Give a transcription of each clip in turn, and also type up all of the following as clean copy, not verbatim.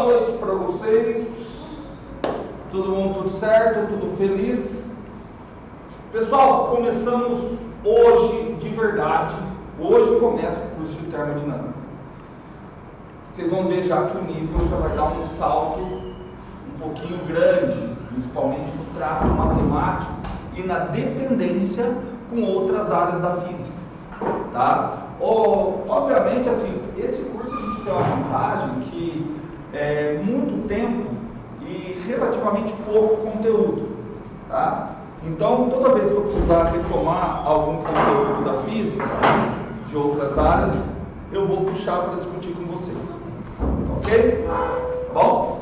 Boa noite para vocês. Todo mundo tudo certo, tudo feliz? Pessoal, começamos hoje de verdade. Hoje começa o curso de termodinâmica. Vocês vão ver já que o nível já vai dar um salto um pouquinho grande, principalmente no trato matemático e na dependência com outras áreas da física, tá? Obviamente, assim, esse curso a gente tem uma vantagem que é muito tempo e relativamente pouco conteúdo, tá? Então, toda vez que eu precisar retomar algum conteúdo da física, de outras áreas, eu vou puxar para discutir com vocês, ok? Tá bom?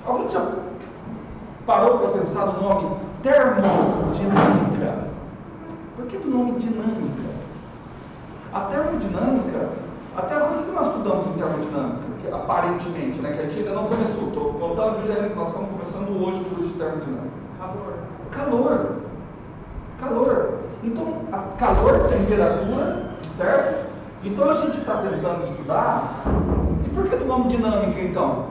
Alguém já parou para pensar no nome termodinâmica? Por que do nome dinâmica? A termodinâmica, até agora o que nós estudamos em termodinâmica? Que, aparentemente, né? Que a gente ainda não começou. Estou contando que nós estamos começando hoje o curso de termodinâmica. Calor. Então, calor, temperatura, certo? Então a gente está tentando estudar. E por que do nome dinâmica então?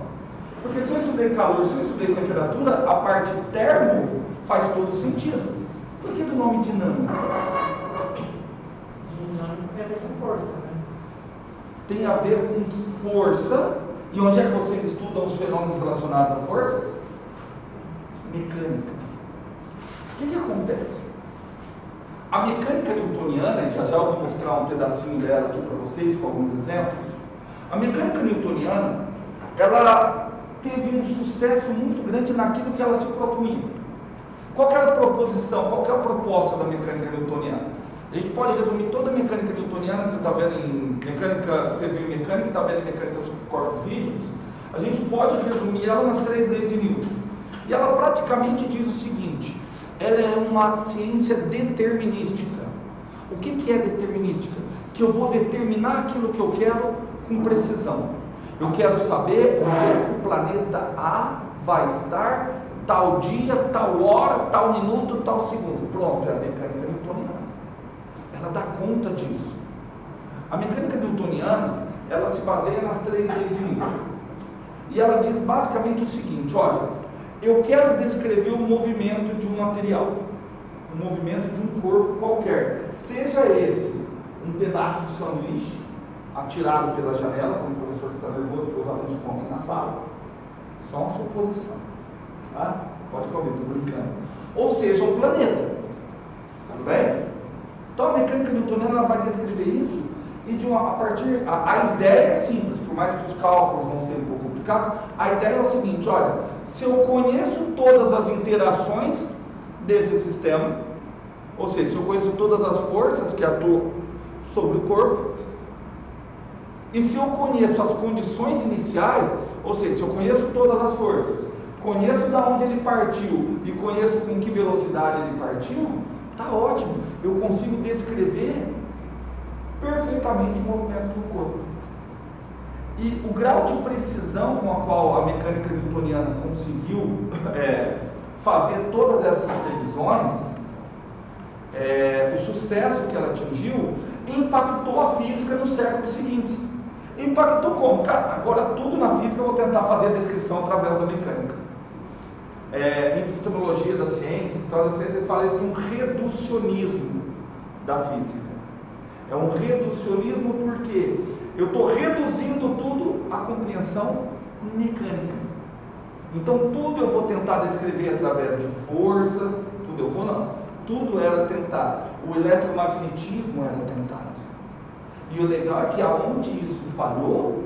Porque se eu estudei calor, se eu estudei temperatura, a parte termo faz todo sentido. Por que do nome dinâmica? Dinâmica tem a ver com força, né? Tem a ver com força. E onde é que vocês estudam os fenômenos relacionados a forças? Mecânica. O que acontece? A mecânica newtoniana, e já eu vou mostrar um pedacinho dela aqui para vocês, com alguns exemplos. A mecânica newtoniana, ela teve um sucesso muito grande naquilo que ela se propunha. Qual era a proposição, qual é a proposta da mecânica newtoniana? A gente pode resumir toda a mecânica newtoniana, que você está vendo em mecânica, você viu em mecânica, está vendo em mecânica dos corpos rígidos, a gente pode resumir ela nas 3 leis de Newton. E ela praticamente diz o seguinte: ela é uma ciência determinística. O que é determinística? Que eu vou determinar aquilo que eu quero com precisão. Eu quero saber onde o planeta A vai estar tal dia, tal hora, tal minuto, tal segundo. Pronto, é a mecânica newtoniana. Ela dá conta disso. A mecânica newtoniana, ela se baseia nas 3 leis de Newton. E ela diz basicamente o seguinte: olha, eu quero descrever o movimento de um material, o movimento de um corpo qualquer, seja esse um pedaço de sanduíche atirado pela janela, quando o professor está nervoso porque os alunos comem na sala, só uma suposição, tá? Pode comer, estou brincando. Ou seja, um planeta, tudo bem? Então a mecânica newtoniana ela vai descrever isso e a ideia é simples, por mais que os cálculos vão ser um pouco complicados, a ideia é o seguinte: olha, se eu conheço todas as interações desse sistema, ou seja, se eu conheço todas as forças que atuam sobre o corpo, e se eu conheço as condições iniciais, ou seja, se eu conheço todas as forças, conheço de onde ele partiu e conheço com que velocidade ele partiu, tá ótimo, eu consigo descrever perfeitamente o movimento do corpo. E o grau de precisão com a qual a mecânica newtoniana conseguiu fazer todas essas previsões, o sucesso que ela atingiu, impactou a física nos séculos seguintes. Impactou como? Cara, agora tudo na física eu vou tentar fazer a descrição através da mecânica. Em epistemologia da ciência, história da ciência, eles falam de um reducionismo da física. É um reducionismo porque eu estou reduzindo tudo à compreensão mecânica. Então tudo eu vou tentar descrever através de forças, tudo era tentado. O eletromagnetismo era tentado. E o legal é que aonde isso falhou,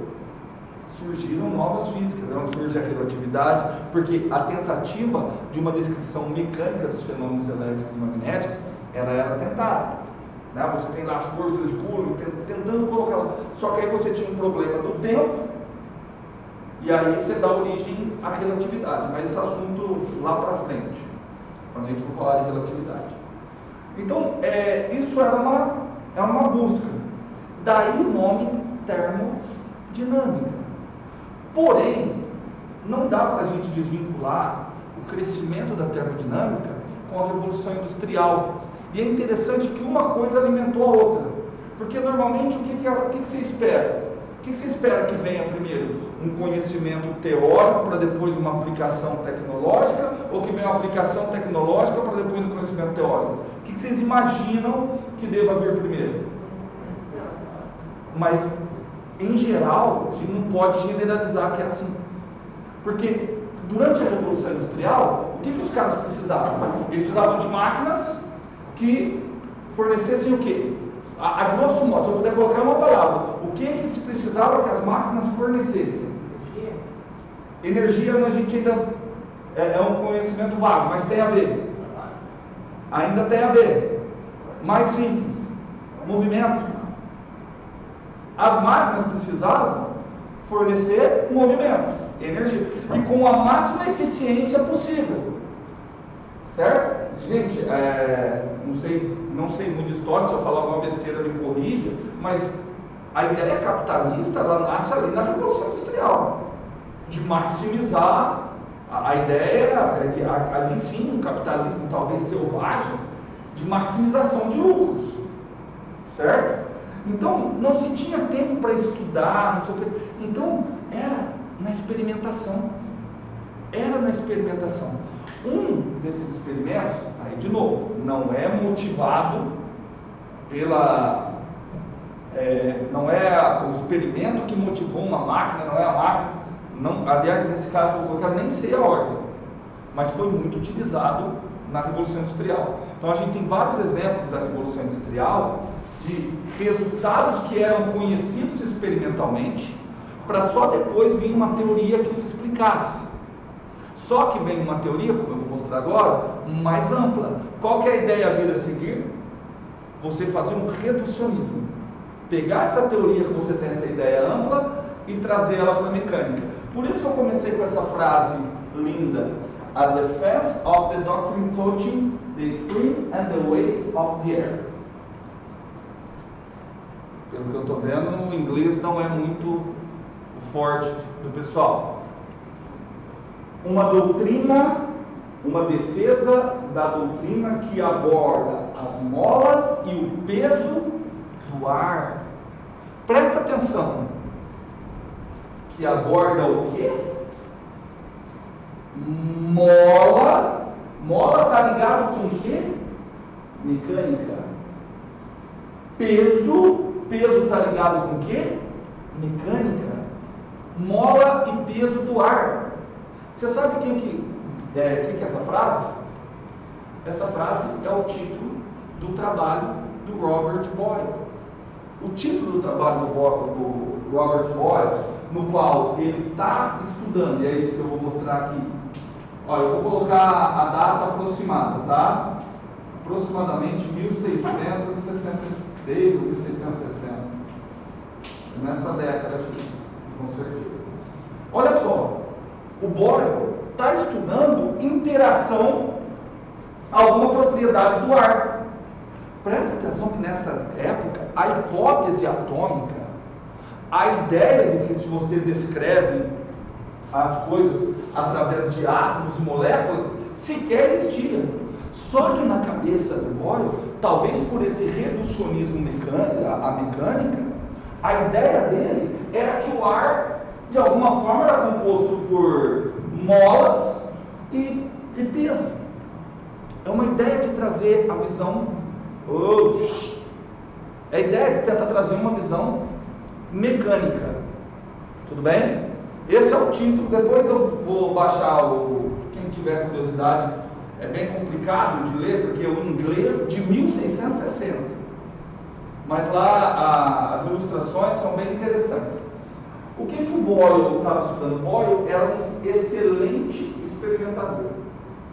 surgiram novas físicas, onde surge a relatividade, porque a tentativa de uma descrição mecânica dos fenômenos elétricos e magnéticos, ela era tentada. Você tem lá as forças de Coulomb tentando colocar, só que aí você tinha um problema do tempo, e aí você dá origem à relatividade, mas esse assunto lá para frente, quando a gente for falar de relatividade. Então, isso era uma busca, daí o nome termodinâmica. Porém, não dá para a gente desvincular o crescimento da termodinâmica com a Revolução Industrial. E é interessante que uma coisa alimentou a outra. Porque normalmente o que você espera? que você espera que venha primeiro? Um conhecimento teórico para depois uma aplicação tecnológica? Ou que venha uma aplicação tecnológica para depois um conhecimento teórico? O que vocês imaginam que deva vir primeiro? Mas, em geral, a gente não pode generalizar que é assim. Porque durante a Revolução Industrial, o que os caras precisavam? Eles precisavam de máquinas que fornecessem o quê? A grosso modo, se eu puder colocar uma palavra, o que eles precisavam que as máquinas fornecessem? Energia, a gente ainda é um conhecimento vago, mas tem a ver. Ainda tem a ver. Mais simples. Movimento. As máquinas precisavam fornecer movimento, energia, e com a máxima eficiência possível. Certo? Gente, não sei muito de história, se eu falar alguma besteira me corrija, mas a ideia capitalista, ela nasce ali na Revolução Industrial, de maximizar a ideia, ali sim, um capitalismo talvez selvagem, de maximização de lucros, certo? Então, não se tinha tempo para estudar, não sei o quê. Então, era na experimentação. Era na experimentação. Um desses experimentos, aí de novo, não é motivado pela... não é o experimento que motivou uma máquina, não é a máquina. Não, aliás, nesse caso, eu nem sei a ordem, mas foi muito utilizado na Revolução Industrial. Então, a gente tem vários exemplos da Revolução Industrial de resultados que eram conhecidos experimentalmente, para só depois vir uma teoria que os explicasse. Só que vem uma teoria, como eu vou mostrar agora, mais ampla. Qual que é a ideia a vir a seguir? Você fazer um reducionismo. Pegar essa teoria que você tem, essa ideia ampla, e trazer ela para a mecânica. Por isso eu comecei com essa frase linda: A defense of the doctrine touching the spring and the weight of the air. Pelo que eu estou vendo, o inglês não é muito forte do pessoal. Uma doutrina, uma defesa da doutrina que aborda as molas e o peso do ar. Presta atenção. Que aborda o quê? Mola. Mola está ligado com o quê? Mecânica. Peso. Peso está ligado com o quê? Mecânica. Mola e peso do ar. Você sabe quem que é essa frase? Essa frase é o título do trabalho do Robert Boyle. O título do trabalho do Robert Boyle, no qual ele está estudando, e é isso que eu vou mostrar aqui. Olha, eu vou colocar a data aproximada, tá? Aproximadamente 1666 ou 1660. Nessa década aqui, com certeza. Olha só, o Boyle está estudando interação, alguma propriedade do ar. Presta atenção que nessa época, a hipótese atômica, a ideia de que se você descreve as coisas através de átomos e moléculas, sequer existia. Só que na cabeça do Boyle, talvez por esse reducionismo mecânica, a ideia dele era que o ar, de alguma forma, era composto por molas e peso. É uma ideia de trazer a visão... É a ideia de tentar trazer uma visão mecânica. Tudo bem? Esse é o título. Depois eu vou baixar quem tiver curiosidade. É bem complicado de ler, porque é o inglês de 1660. Mas lá as ilustrações são bem interessantes. O que o Boyle estava estudando? Boyle era um excelente experimentador.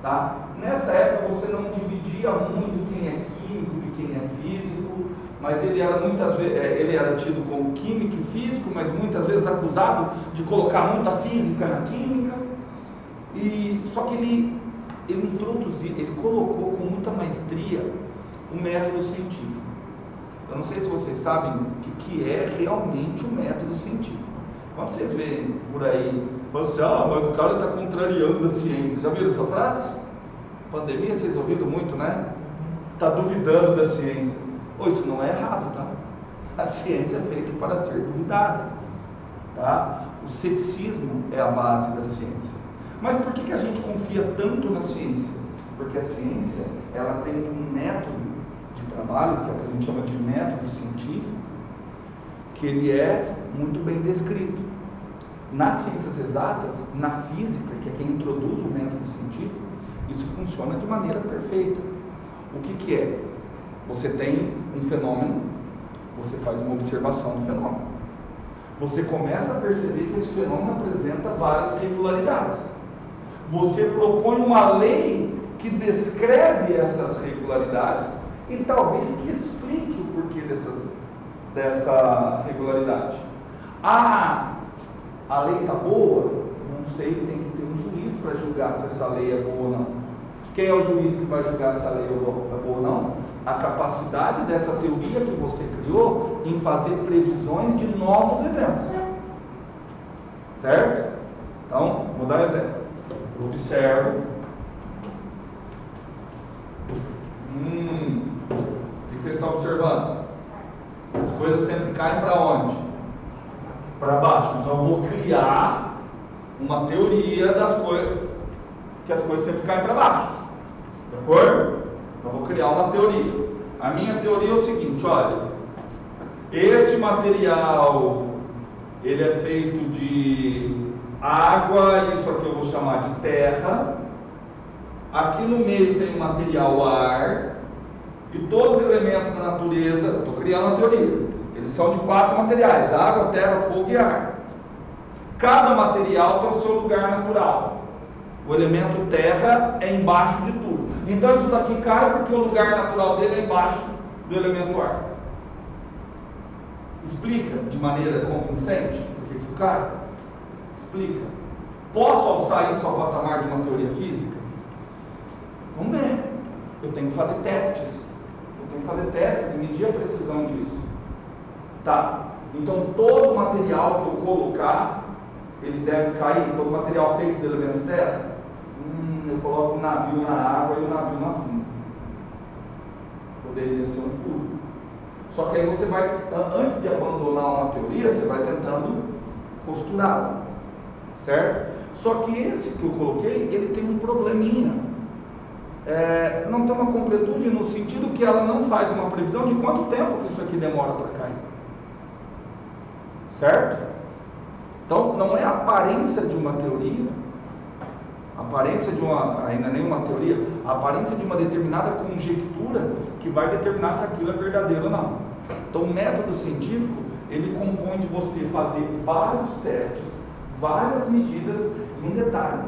Tá? Nessa época você não dividia muito quem é químico de quem é físico, mas ele era muitas vezes, ele era tido como químico e físico, mas muitas vezes acusado de colocar muita física na química. Só que ele introduziu, ele colocou com muita maestria o método científico. Eu não sei se vocês sabem o que é realmente o método científico. Quando vocês veem por aí, falam assim, mas o cara está contrariando a ciência. Já viram essa frase? Pandemia, vocês ouviram muito, né? Está duvidando da ciência. Isso não é errado, tá? A ciência é feita para ser duvidada. Tá? O ceticismo é a base da ciência. Mas por que a gente confia tanto na ciência? Porque a ciência, ela tem um método de trabalho, que é o que a gente chama de método científico, que ele é muito bem descrito. Nas ciências exatas, na física, que é quem introduz o método científico, isso funciona de maneira perfeita. O que é? Você tem um fenômeno, você faz uma observação do fenômeno. Você começa a perceber que esse fenômeno apresenta várias regularidades. Você propõe uma lei que descreve essas regularidades e talvez que explique o porquê dessa regularidade. A lei está boa? Não sei, tem que ter um juiz para julgar se essa lei é boa ou não. Quem é o juiz que vai julgar se a lei é boa ou não? A capacidade dessa teoria que você criou em fazer previsões de novos eventos. Certo? Então, vou dar um exemplo. Eu observo. O que vocês estão observando? As coisas sempre caem para onde? Para baixo. Então eu vou criar uma teoria das coisas, que as coisas sempre caem para baixo. De acordo? Eu vou criar uma teoria. A minha teoria é o seguinte, olha, esse material, ele é feito de água, isso aqui eu vou chamar de terra. Aqui no meio tem o material ar, e todos os elementos da natureza, estou criando a teoria, eles são de 4 materiais: água, terra, fogo e ar. Cada material tem o seu lugar natural. O elemento terra é embaixo de tudo. Então isso daqui cai porque o lugar natural dele é embaixo do elemento ar. Explica de maneira convincente por que isso cai? Explica. Posso alçar isso ao patamar de uma teoria física? Vamos ver. Eu tenho que fazer testes. Eu tenho que fazer testes e medir a precisão disso. Tá. Então todo material que eu colocar, ele deve cair. Todo material feito do elemento terra, eu coloco um navio na água e o navio no fundo. Poderia ser um furo. Só que aí você vai, antes de abandonar uma teoria, você vai tentando costurá-la. Certo? Só que esse que eu coloquei, ele tem um probleminha. Não tem uma completude no sentido que ela não faz uma previsão de quanto tempo que isso aqui demora para cair. Certo? Então, não é a aparência de uma teoria, ainda nem uma teoria, a aparência de uma determinada conjectura que vai determinar se aquilo é verdadeiro ou não. Então, o método científico, ele compõe de você fazer vários testes, várias medidas, e um detalhe: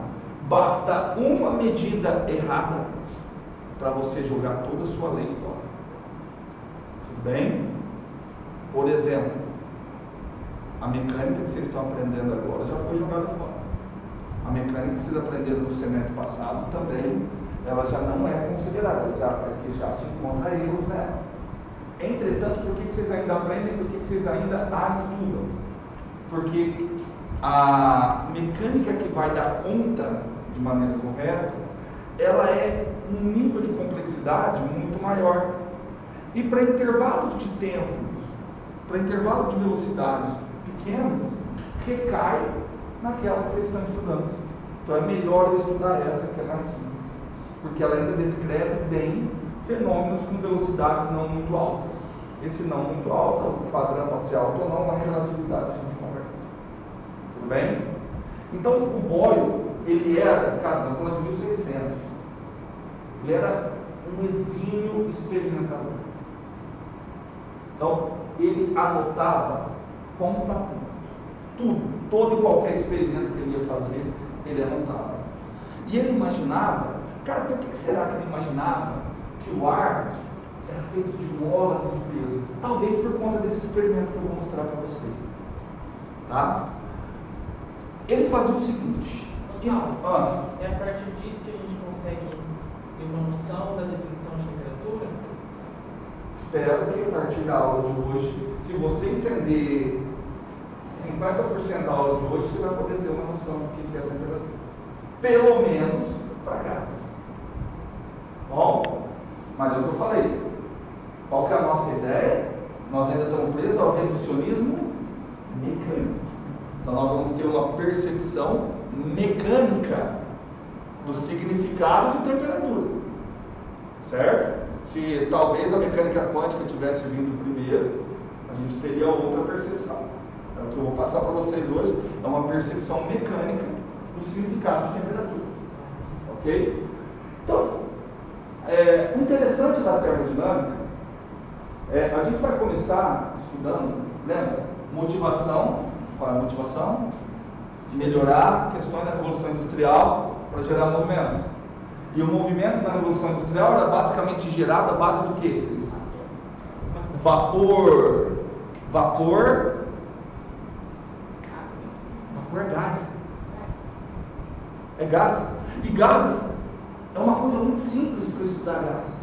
basta uma medida errada para você jogar toda a sua lei fora. Tudo bem? Por exemplo, a mecânica que vocês estão aprendendo agora já foi jogada fora. A mecânica que vocês aprenderam no semestre passado também, ela já não é considerada, já se encontra erros nela. Entretanto, por que vocês ainda aprendem? Por que vocês ainda a estudam? Porque a mecânica que vai dar conta de maneira correta, ela é um nível de complexidade muito maior. E para intervalos de tempo, para intervalos de velocidades pequenos, recai naquela que vocês estão estudando. Então é melhor eu estudar essa, que é mais simples, porque ela ainda descreve bem fenômenos com velocidades não muito altas. Esse não muito alto, o padrão para ser alto ou não, na relatividade a gente conversa. Tudo bem? Então o Boyle, ele era, cara, estamos falando de 1600, ele era um exímio experimentador. Então ele anotava ponto a ponto, tudo, todo e qualquer experimento que ele ia fazer, ele anotava. E ele imaginava, cara, por que será que ele imaginava que o ar era feito de molas e de peso? Talvez por conta desse experimento que eu vou mostrar para vocês. Tá? Ele fazia o seguinte. É a partir disso que a gente consegue ter uma noção da definição de temperatura? Espero que a partir da aula de hoje, se você entender 50% da aula de hoje, você vai poder ter uma noção do que é a temperatura. Pelo menos para gases. Bom, mas é o que eu falei. Qual que é a nossa ideia? Nós ainda estamos presos ao reducionismo mecânico. Então nós vamos ter uma percepção mecânica do significado de temperatura, certo? Se talvez a mecânica quântica tivesse vindo primeiro, a gente teria outra percepção. O que eu vou passar para vocês hoje é uma percepção mecânica do significado de temperatura, ok? Então, o interessante da termodinâmica a gente vai começar estudando, lembra? Motivação, qual é a motivação? Melhorar questões da Revolução Industrial para gerar movimento. E o movimento na Revolução Industrial era basicamente gerado à base do que? Vapor é gás. É gás. E gás é uma coisa muito simples para estudar gás.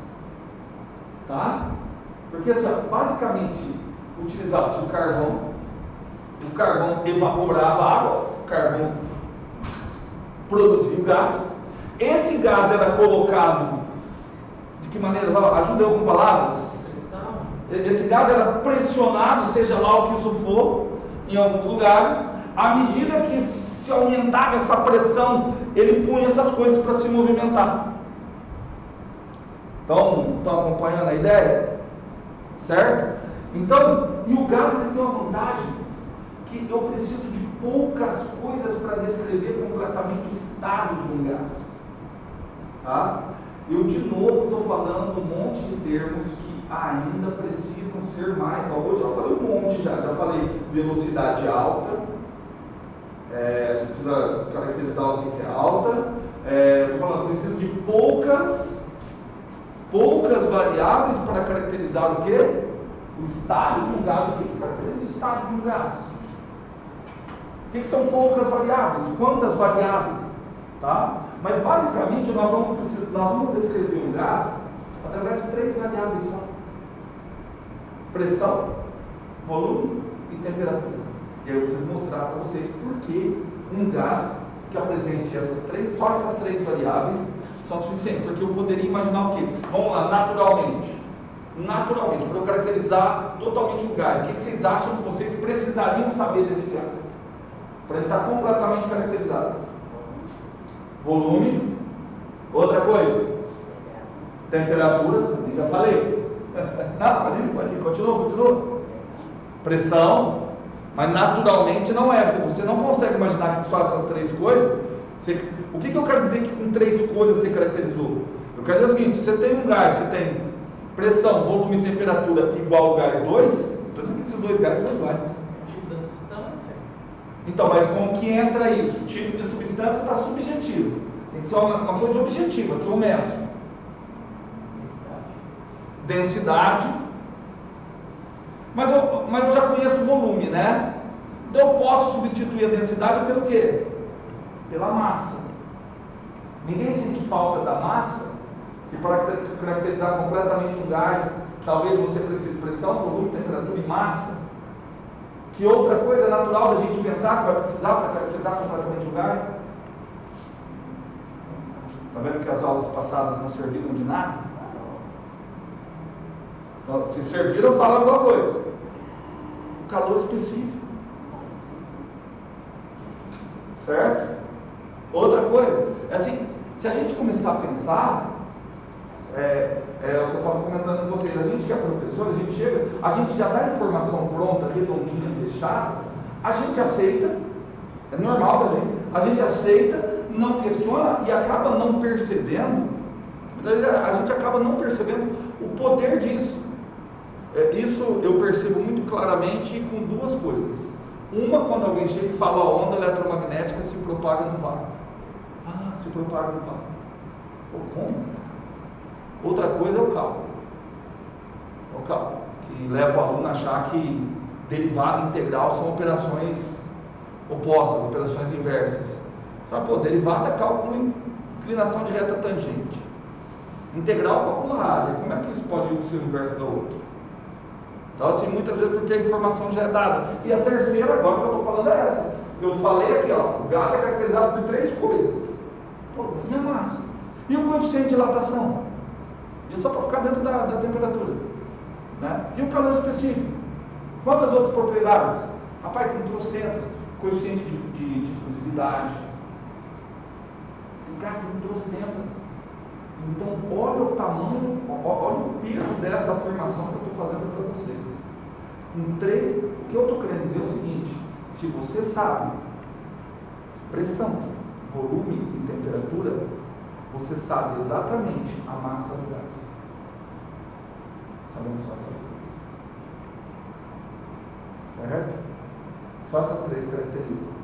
Tá? Porque assim, basicamente utilizava-se o carvão evaporava a água, o carvão produzia o gás. Esse gás era colocado, de que maneira? Ajuda eu com palavras? Esse gás era pressionado, seja lá o que isso for, em alguns lugares. À medida que se aumentava essa pressão, ele punha essas coisas para se movimentar. Estão acompanhando a ideia? Certo? Então, e o gás ele tem uma vantagem, que eu preciso de poucas coisas para descrever completamente o estado de um gás. Tá? Eu de novo estou falando um monte de termos que ainda precisam ser mais. Hoje eu falei um monte já falei velocidade alta, a gente precisa caracterizar o que é alta. Estou falando, preciso de poucas variáveis para caracterizar o que? O estado de um gás. O que caracteriza o estado de um gás? O que são poucas variáveis? Quantas variáveis? Tá? Mas basicamente nós vamos descrever um gás através de 3 variáveis só: pressão, volume e temperatura. E aí eu preciso mostrar para vocês por que um gás que apresente só essas 3 variáveis são suficientes. Porque eu poderia imaginar o quê? Vamos lá, naturalmente, para eu caracterizar totalmente um gás, o que vocês acham que vocês precisariam saber desse gás? Para ele estar completamente caracterizado. Volume. Outra coisa, temperatura, também já falei. Não, pode ir, continua. Pressão, mas naturalmente não é. Você não consegue imaginar que só essas 3 coisas. O que eu quero dizer que com 3 coisas você caracterizou? Eu quero dizer o seguinte: se você tem um gás que tem pressão, volume e temperatura igual ao gás 2, estou dizendo que esses 2 gases são iguais. Tipo da substância. Então, mas como que entra isso? O tipo de substância está subjetivo. Tem que ser uma coisa objetiva, que eu meço. Densidade. Mas eu já conheço o volume, né? Então eu posso substituir a densidade pelo quê? Pela massa. Ninguém sente falta da massa, que para caracterizar completamente um gás, talvez você precise de pressão, volume, temperatura e massa. Que outra coisa natural da gente pensar que vai precisar para caracterizar completamente o gás? Está vendo que as aulas passadas não serviram de nada? Então, se serviram, fala alguma coisa. O calor específico. Certo? Outra coisa, assim, se a gente começar a pensar, é o que eu estava comentando com vocês, a gente que é professor, a gente já dá a informação pronta, redondinha, fechada, a gente aceita, é normal da gente, a gente aceita, não questiona e acaba não percebendo, a gente acaba não percebendo o poder disso. Isso eu percebo muito claramente com 2 coisas. Uma, quando alguém chega e fala: a onda eletromagnética se propaga no vácuo. Se propaga no vácuo. Como? Outra coisa é o cálculo. Que leva o aluno a achar que derivada e integral são operações opostas, operações inversas. Você fala, derivada é cálculo inclinação de reta tangente. Integral calcula a área. Como é que isso pode ser o inverso do outro? Então, assim, muitas vezes porque a informação já é dada. E a terceira, agora que eu estou falando, é essa. Eu falei aqui, o gás é caracterizado por 3 coisas. E a massa? E o coeficiente de dilatação? Isso só para ficar dentro da temperatura. Né? E o calor específico? Quantas outras propriedades? Rapaz, tem trocentas. coeficiente de difusividade. Cara, tem 200. Então, olha o tamanho, olha o peso dessa afirmação que eu estou fazendo para vocês. O que eu estou querendo dizer é o seguinte: se você sabe pressão, volume e temperatura, você sabe exatamente a massa do gás. Sabemos só essas três. Certo? Só essas três características.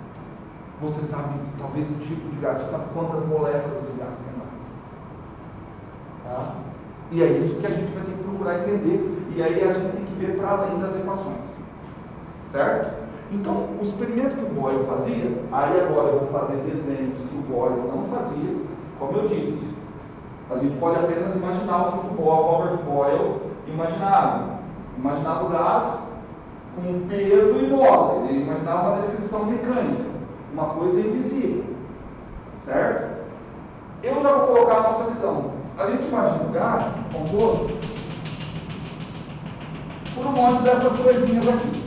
Você sabe, talvez, o tipo de gás, você sabe quantas moléculas de gás tem lá. Tá? E é isso que a gente vai ter que procurar entender. E aí a gente tem que ver para além das equações. Certo? Então, o experimento que o Boyle fazia, aí agora eu vou fazer desenhos que o Boyle não fazia, como eu disse. A gente pode apenas imaginar o que o Robert Boyle imaginava. Imaginava o gás com peso e mola. Ele imaginava uma descrição mecânica, uma coisa invisível. Certo? Eu já vou colocar a nossa visão. A gente imagina o gás composto por um monte dessas coisinhas aqui.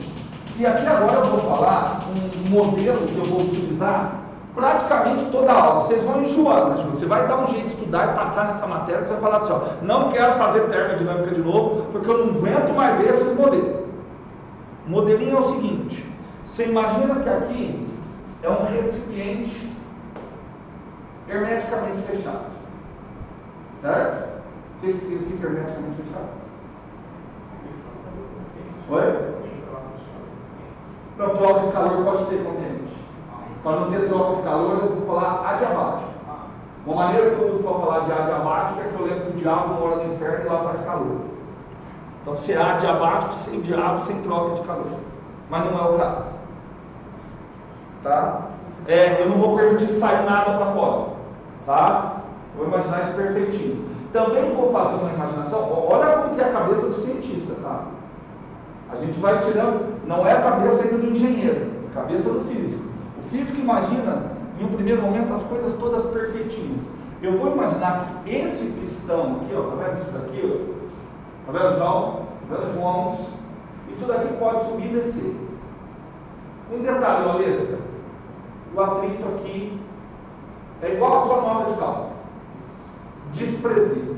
E aqui agora eu vou falar um modelo que eu vou utilizar praticamente toda a aula. Vocês vão enjoando, Ju. Você vai dar um jeito de estudar e passar nessa matéria, você vai falar assim, ó, não quero fazer termodinâmica de novo, porque eu não aguento mais ver esse modelo. O modelinho é o seguinte: você imagina que aqui é um recipiente hermeticamente fechado. Certo? O que significa hermeticamente fechado? Oi? Então, troca de calor pode ter ambiente. Para não ter troca de calor, eu vou falar adiabático. Uma maneira que eu uso para falar de adiabático é que eu lembro que o diabo mora no inferno e lá faz calor. Então, se é adiabático, sem diabo, sem troca de calor. Mas não é o caso. Tá? Eu não vou permitir sair nada para fora. Tá? Vou imaginar ele perfeitinho. Também vou fazer uma imaginação. Olha como que é a cabeça do cientista, tá? A gente vai tirando, não é a cabeça ainda do engenheiro, é a cabeça do físico. O físico imagina, em um primeiro momento, as coisas todas perfeitinhas. Eu vou imaginar que esse pistão aqui, ó, tá vendo isso daqui, ó? Tá vendo, João? Tá vendo, João? Isso daqui pode subir e descer. Um detalhe, Olesca, o atrito aqui é igual a sua nota de cálculo. Desprezível.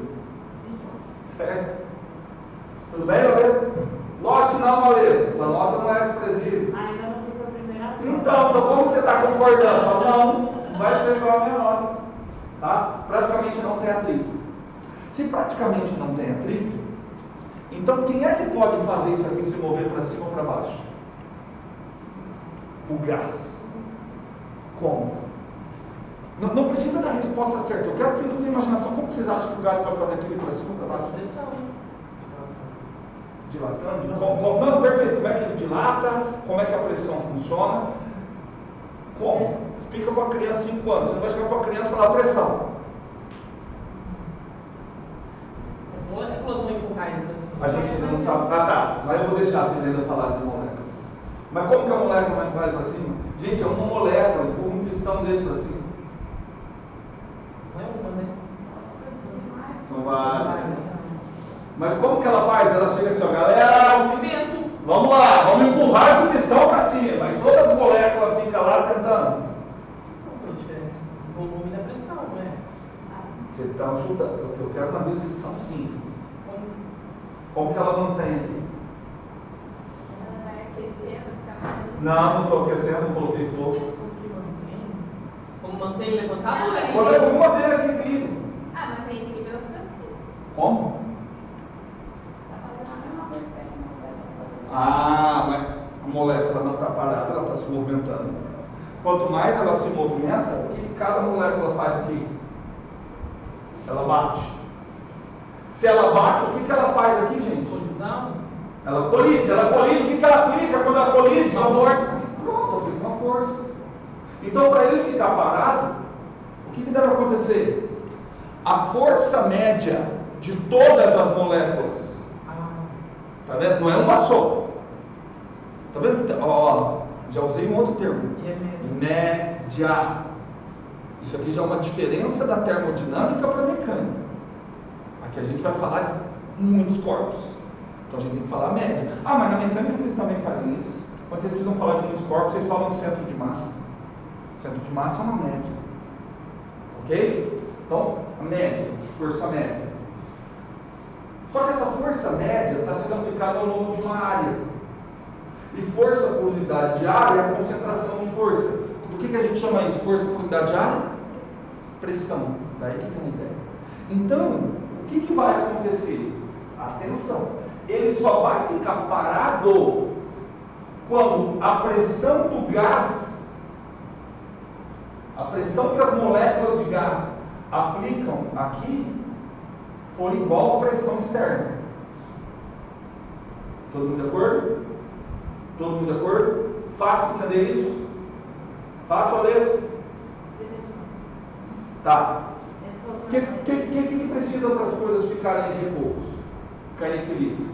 Certo? Tudo bem, Olesca? Lógico que não, Olesca. Tua nota não é desprezível. Ainda não fiz a primeira. Então como você está concordando? Fala, não vai ser igual a minha nota. Tá? Praticamente não tem atrito. Se praticamente não tem atrito, então quem é que pode fazer isso aqui se mover para cima ou para baixo? O gás. Como? Não precisa da resposta certa. Eu quero que vocês usem a imaginação. Como vocês acham que o gás pode fazer aquilo para cima ou para baixo? Dilatando? Não, perfeito. Como é que ele dilata? Como é que a pressão funciona? Como? Explica para uma criança de 5 anos. Você não vai chegar para uma criança e falar pressão. As moléculas vão empurrar ele para cima. A gente ainda não sabe. Ah, tá. Mas eu vou deixar vocês ainda falarem de moléculas. Mas como que a molécula vai empurrar ele para cima? Gente, é uma molécula. Empurra um pistão desse para cima. Não é uma, né? São várias. Mas como que ela faz? Ela chega assim, ó, galera, movimento. Vamos lá, vamos empurrar esse pistão para cima. E todas as moléculas ficam lá tentando. Qual a diferença do volume e da pressão, não é? Você está ajudando. Eu quero uma descrição simples. Como que ela mantém aqui? Ela vai aquecendo, fica Não estou aquecendo, coloquei fogo. Como que mantém? Como mantém levantado? Não, Né? Quando eu vou manter aqui equilíbrio. Ah, mas tem equilíbrio, ela fica assim. Como? Tá fazendo a mesma coisa que a atmosfera tá fazendo. Ah, mas a molécula não está parada, ela está se movimentando. Quanto mais ela se movimenta, o que cada molécula faz aqui? Ela bate. Se ela bate, o que ela faz aqui, gente? Colisão? Ela colide. Se ela colide, o que ela aplica quando ela colide? Uma força. Pronto, aplica uma força. Então, para ele ficar parado, o que deve acontecer? A força média de todas as moléculas. Tá vendo? Não é uma só. Tá vendo? Ó, já usei um outro termo. E é média. Média. Isso aqui já é uma diferença da termodinâmica para a mecânica. Aqui a gente vai falar de muitos corpos. Então a gente tem que falar média. Ah, mas na mecânica vocês também fazem isso? Quando vocês precisam falar de muitos corpos, vocês falam de centro de massa. Centro de massa é uma média. Ok? Então, a média, força média. Só que essa força média está sendo aplicada ao longo de uma área. E força por unidade de área é a concentração de força. Por que a gente chama isso? Força por unidade de área? Pressão. Daí que vem a ideia. Então, o que vai acontecer? Atenção. Ele só vai ficar parado quando a pressão do gás, a pressão que as moléculas de gás aplicam aqui, for igual à pressão externa. Todo mundo de acordo? Todo mundo de acordo? Fácil entender isso? Fácil, Alesco? Tá. O que precisa para as coisas ficarem em repouso? Ficarem em equilíbrio?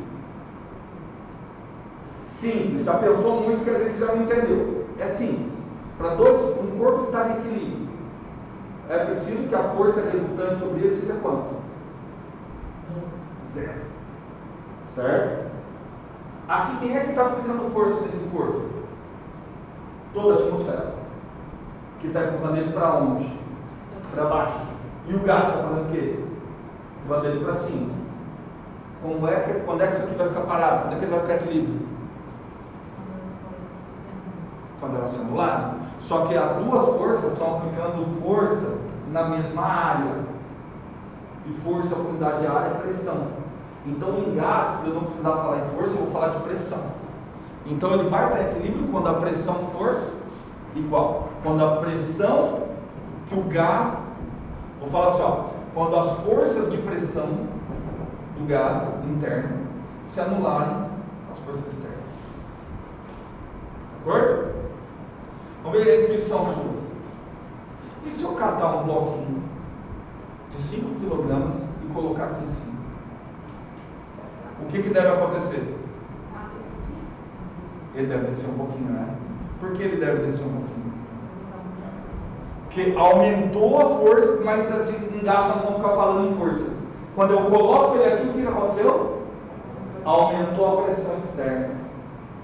Simples. Já pensou muito, quer dizer que já não entendeu. É simples. Para um corpo estar em equilíbrio, é preciso que a força resultante sobre ele seja quanto? Zero. Certo? Aqui quem é que está aplicando força nesse corpo? Toda a atmosfera. Que está empurrando ele para onde? Para baixo. E o gás está fazendo o quê? Empurrando ele para cima. Quando é que isso aqui vai ficar parado? Quando é que ele vai ficar em equilíbrio? Quando elas se anularem. Só que as duas forças estão aplicando força na mesma área. E força por unidade de área é pressão. Então em gás, para eu não precisar falar em força, eu vou falar de pressão. Então ele vai estar em equilíbrio quando a pressão for igual. Quando a pressão que o gás, vou falar assim, ó, quando as forças de pressão do gás interno se anularem às forças externas. De acordo? Vamos ver a intuição sua. E se eu catar um bloquinho de 5 kg e colocar aqui em cima? O que deve acontecer? Ele deve descer um pouquinho, né? Por que ele deve descer um pouquinho? Porque aumentou a força, mas assim, em gás não vamos ficar falando em força. Quando eu coloco ele aqui, o que aconteceu? Aumentou a pressão externa.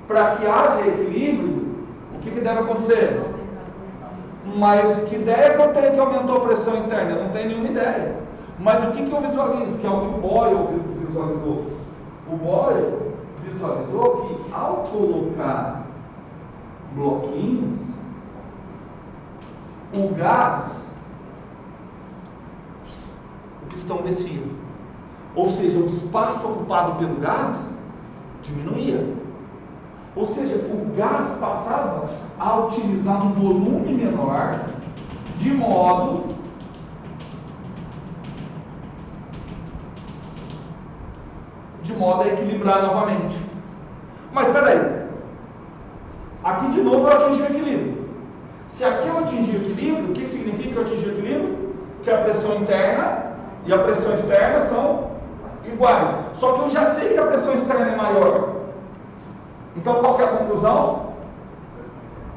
Para que haja equilíbrio, o que deve acontecer? Mas que ideia que eu tenho que aumentou a pressão interna? Eu não tenho nenhuma ideia. Mas o que eu visualizo? Que é o que o Boyle visualizou. O Boyle visualizou que ao colocar bloquinhos, o gás, o pistão descia. Ou seja, o espaço ocupado pelo gás diminuía. Ou seja, o gás passava a utilizar um volume menor, de modo a equilibrar novamente. Mas peraí, aqui de novo eu atingi o equilíbrio. Se aqui eu atingir o equilíbrio, o que significa que eu atingi o equilíbrio? Que a pressão interna e a pressão externa são iguais. Só que eu já sei que a pressão externa é maior. Então qual que é a conclusão?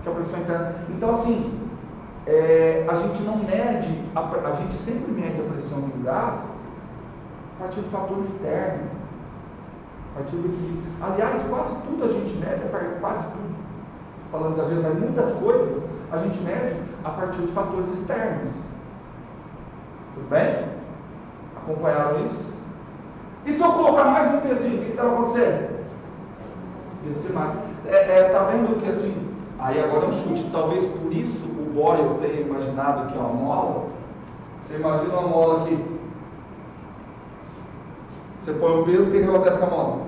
Que a pressão interna. Então assim, a gente não mede, a gente sempre mede a pressão de um gás a partir do fator externo. A partir do equilíbrio. Aliás, quase tudo a gente mede, quase tudo, falando exagero, mas muitas coisas a gente mede a partir de fatores externos. Tudo bem? Acompanharam isso? E se eu colocar mais um pezinho, o que deve acontecer? Descer mais. Tá vendo que assim, aí agora é um chute, talvez por isso o Boyle tenha imaginado que é uma mola. Você imagina uma mola aqui. Você põe o peso, o que acontece com a mola?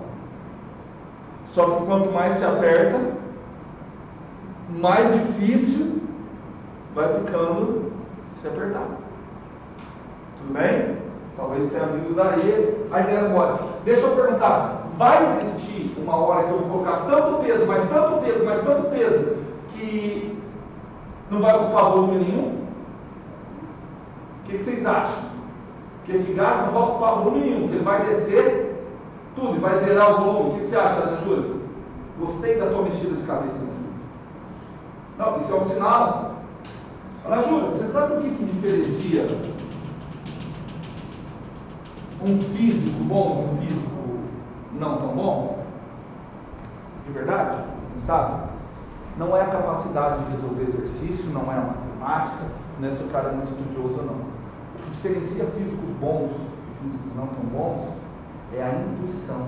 Só que quanto mais se aperta, mais difícil vai ficando se apertar. Tudo bem? Talvez tenha vindo daí a ideia do Boyle. Deixa eu perguntar, vai existir uma hora que eu vou colocar tanto peso, mas tanto peso, mas tanto peso, que não vai ocupar volume nenhum? O que vocês acham? Que esse gás não vai ocupar volume nenhum, que ele vai descer tudo e vai zerar o volume. O que você acha, Ana Júlia? Gostei da tua mexida de cabeça, Ana Júlia. Não, isso é um sinal. Ana Júlia, você sabe o que diferencia um físico bom de um físico não tão bom? De verdade? Não sabe? Não é a capacidade de resolver exercício, não é a matemática, não é se o cara é muito estudioso ou não. O que diferencia físicos bons e físicos não tão bons é a intuição.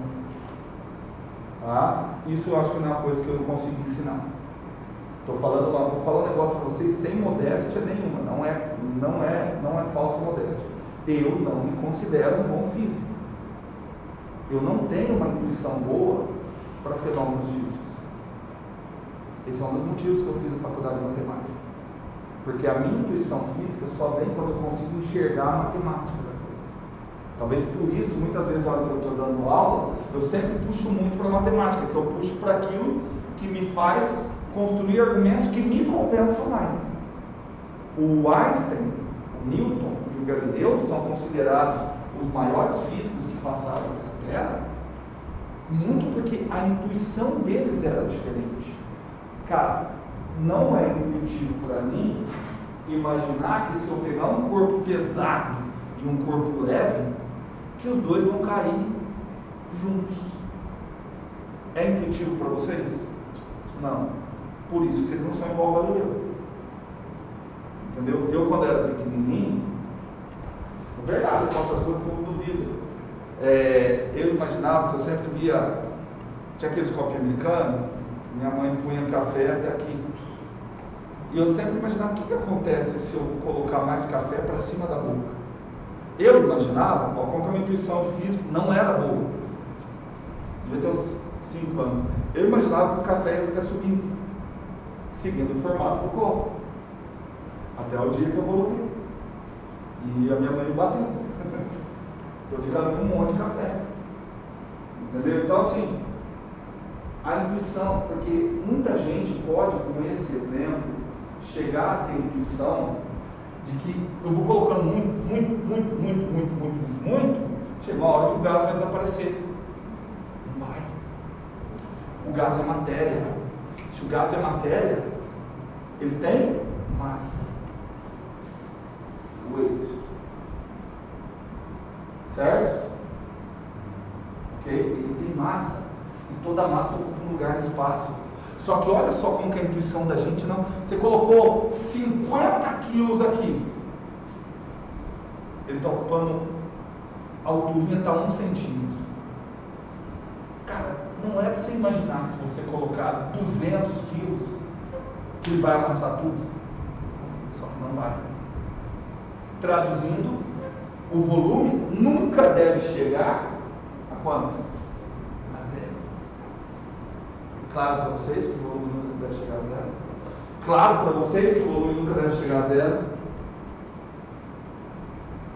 Tá? Isso eu acho que não é uma coisa que eu não consigo ensinar. Vou falar um negócio para vocês sem modéstia nenhuma. Não é falsa modéstia. Eu não me considero um bom físico. Eu não tenho uma intuição boa para fenômenos físicos. Esse é um dos motivos que eu fiz a faculdade de matemática. Porque a minha intuição física só vem quando eu consigo enxergar a matemática da coisa. Talvez por isso, muitas vezes, na hora que eu estou dando aula, eu sempre puxo muito para a matemática, que eu puxo para aquilo que me faz construir argumentos que me convençam mais. O Einstein, o Newton e o Galileu são considerados os maiores físicos que passaram pela Terra, muito porque a intuição deles era diferente. Cara, não é intuitivo para mim imaginar que se eu pegar um corpo pesado e um corpo leve, que os dois vão cair juntos. É intuitivo para vocês? Não. Por isso vocês não são igual ao Galileu. Entendeu? Eu, quando era pequenininho, é verdade, eu faço as coisas que eu duvido. Eu imaginava que eu sempre via, tinha aqueles copos americanos, minha mãe punha café até aqui. E eu sempre imaginava o que acontece se eu colocar mais café para cima da boca. Eu imaginava, como que a minha intuição de físico não era boa, devia ter uns 5 anos. Eu imaginava que o café ia ficar subindo, seguindo o formato do copo. Até o dia que eu evoluí. E a minha mãe me bateu. Eu tirava um monte de café. Entendeu? Então, assim, a intuição, porque muita gente pode, com esse exemplo, chegar a ter intuição de que eu vou colocando muito, chega uma hora que o gás vai desaparecer. Não vai. O gás é matéria. Se o gás é matéria, ele tem massa. Weight. Certo? Ok? Ele tem massa. E toda massa ocupa um lugar no espaço. Só que olha só como que a intuição da gente não... Você colocou 50 quilos aqui. Ele está ocupando... A alturinha está 1 centímetro. Cara, não é de você imaginar que se você colocar 200 quilos, que ele vai amassar tudo. Só que não vai. Traduzindo, o volume nunca deve chegar a quanto? A 0. Claro para vocês que o volume nunca deve chegar a 0? Claro para vocês que o volume nunca deve chegar a 0?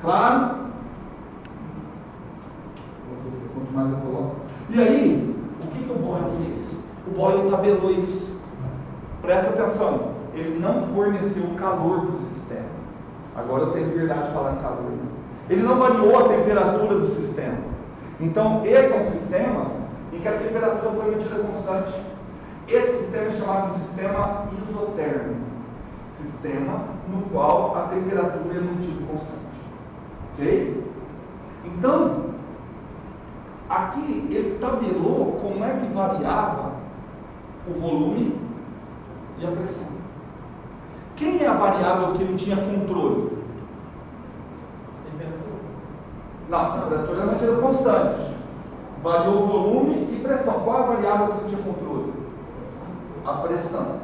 Claro? Quanto mais eu coloco. E aí, o que o Boyle fez? O Boyle tabelou isso. Presta atenção, ele não forneceu calor para o sistema. Agora eu tenho liberdade de falar em calor. Ele não variou a temperatura do sistema. Então, esse é um sistema em que a temperatura foi mantida constante. Esse sistema é chamado de sistema isotérmico. Sistema no qual a temperatura é mantida constante. Ok? Então, aqui ele tabelou como é que variava o volume e a pressão. Quem é a variável que ele tinha controle? Temperatura. Não, a temperatura é mantida constante. Variou o volume e pressão. Qual é a variável que ele tinha controle? A pressão.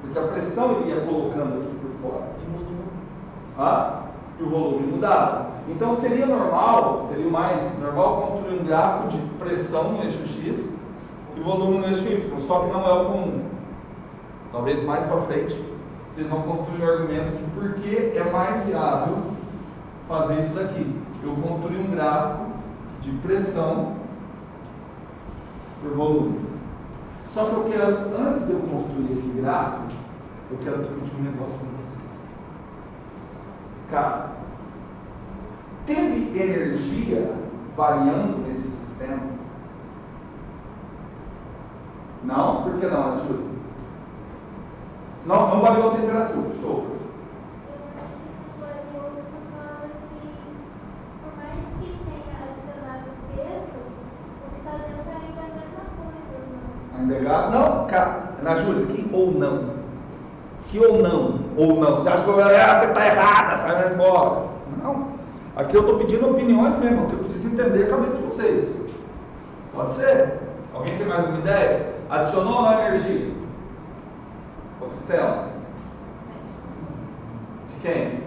Porque a pressão ele ia colocando aqui por fora. E mudou. E o volume mudava. Então seria normal, seria o mais normal construir um gráfico de pressão no eixo X e volume no eixo Y. Só que não é o comum. Talvez mais para frente vocês vão construir um argumento de por que é mais viável fazer isso daqui. Eu construí um gráfico de pressão por volume. Só que eu quero, antes de eu construir esse gráfico, eu quero discutir um negócio com vocês. Cara, teve energia variando nesse sistema? Não? Por que não, Júlia? Não variou a temperatura, show. Ainda é gato? Não, cara, Ana Júlia, que ou não? Que ou não? Ou não? Você acha que você está errada, sai embora? Não. Aqui eu estou pedindo opiniões mesmo, que eu preciso entender a cabeça de vocês. Pode ser. Alguém tem mais alguma ideia? Adicionou ou não energia? O sistema? De quem?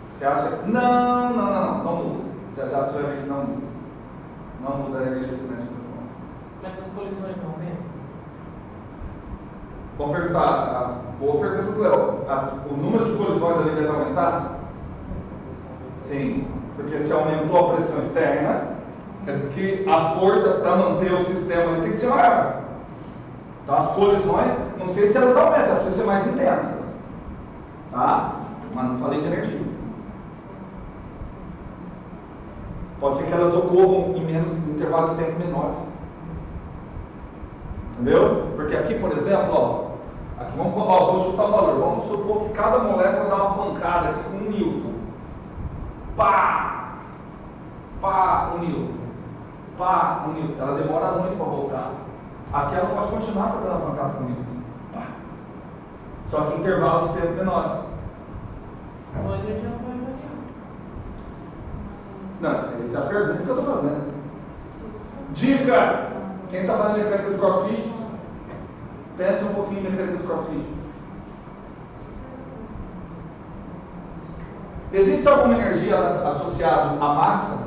Você acha que... Não muda. Já você vai ver que não muda. Não muda a energia cinética. Mas as colisões não aumentam? Vamos perguntar, boa pergunta do Léo. O número de colisões ali deve aumentar? Sim, porque se aumentou a pressão externa, quer dizer que a força para manter o sistema ali tem que ser maior. Então as colisões, não sei se elas aumentam, elas precisam ser mais intensas. Tá? Mas não falei de energia. Pode ser que elas ocorram em menos intervalos de tempo menores. Entendeu? Porque aqui, por exemplo, aqui vou chutar o valor. Vamos supor que cada molécula dá uma pancada aqui com 1 newton. Pá! Pá! 1 newton. Pá! 1 newton. Ela demora muito para voltar. Aqui ela pode continuar dando pancada com 1 newton. Pá! Só que em intervalos de tempo menores. Então a energia não vai variar. Não, essa é a pergunta que eu estou fazendo. Dica! Quem está fazendo mecânica de corpos rígidos? Pensa um pouquinho em mecânica de corpos rígidos. Existe alguma energia associada à massa?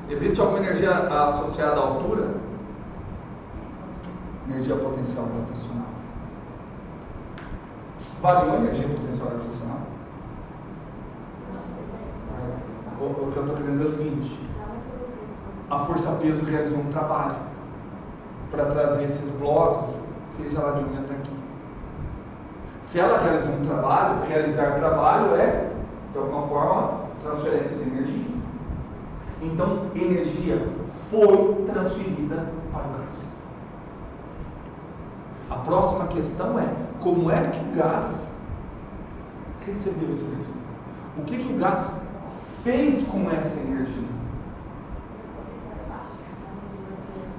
Existe alguma energia associada à altura? Energia potencial gravitacional. Variou a energia potencial gravitacional? O que eu estou querendo dizer é o seguinte: a força-peso realizou um trabalho para trazer esses blocos, seja lá de onde até aqui. Se ela realizou um trabalho, realizar trabalho é, de alguma forma, transferência de energia. Então, energia foi transferida para o gás. A próxima questão é, como é que o gás recebeu essa energia? O que o gás fez com essa energia?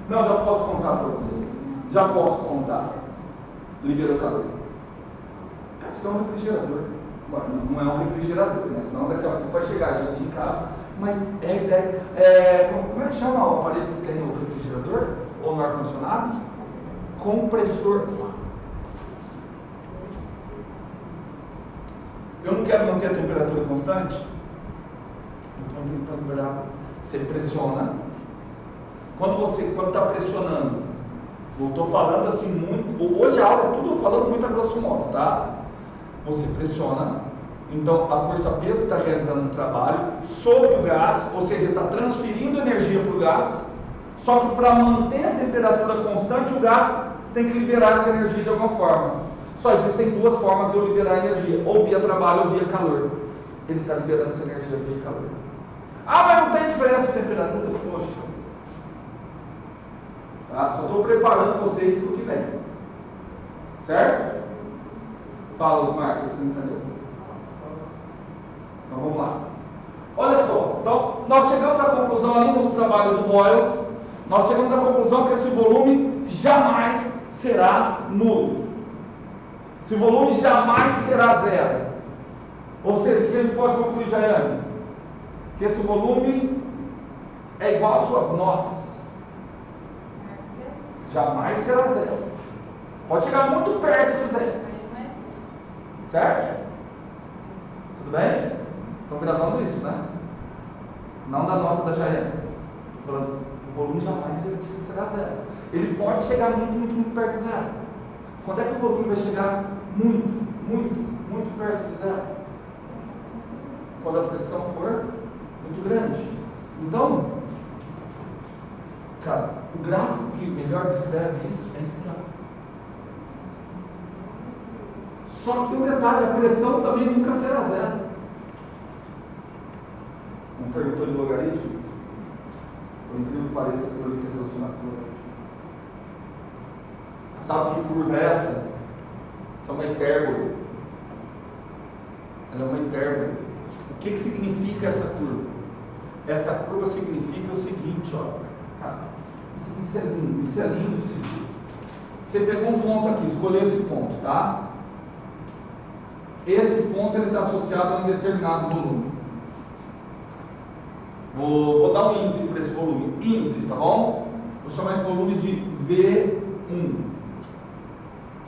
Não, já posso contar para vocês. Já posso contar. Liberou calor. Isso aqui é um refrigerador. Bom, não é um refrigerador, né? Senão daqui a pouco vai chegar gente em casa. Mas é a ideia. Como é que chama o aparelho que tem no refrigerador? Ou no ar-condicionado? Compressor. Eu não quero manter a temperatura constante. Então eu tenho que lembrar. Você pressiona. Quando está pressionando, eu estou falando assim muito. Hoje a aula é tudo falando muito a grosso modo, tá? Você pressiona, então a força-peso está realizando um trabalho sobre o gás, ou seja, está transferindo energia para o gás, só que para manter a temperatura constante, o gás tem que liberar essa energia de alguma forma. Só existem duas formas de eu liberar energia, ou via trabalho ou via calor. Ele está liberando essa energia via calor. Ah, mas não tem diferença de temperatura? Poxa. Tá? Só estou preparando vocês para o que vem. Certo? Fala, Osmar, que você não entendeu. Então vamos lá. Olha só, então nós chegamos à conclusão ali no trabalho do Boyle, nós chegamos à conclusão que esse volume jamais será nulo. Esse volume jamais será zero. Ou seja, o que a gente pode concluir, Jaiane? Que esse volume é igual às suas notas. Jamais será zero. Pode chegar muito perto de zero. Certo? Tudo bem? Estão gravando isso, né? Não da nota da Jaiane. Estou falando, o volume jamais será zero. Ele pode chegar muito perto de zero. Quando é que o volume vai chegar muito perto de zero? Quando a pressão for muito grande. Então, cara, o gráfico que melhor descreve isso é esse gráfico. Só que tem um detalhe, a pressão também nunca será zero. Não perguntou de logaritmo? Por incrível que pareça, aquilo ali está relacionado com o logaritmo. Sabe que curva é essa? Essa é uma hipérbole. Ela é uma hipérbole. O que significa essa curva? Essa curva significa o seguinte, ó. Isso é lindo de se ver. Você pegou um ponto aqui, escolheu esse ponto, tá? Esse ponto ele está associado a um determinado volume. Vou dar um índice para esse volume. Índice, tá bom? Vou chamar esse volume de V1.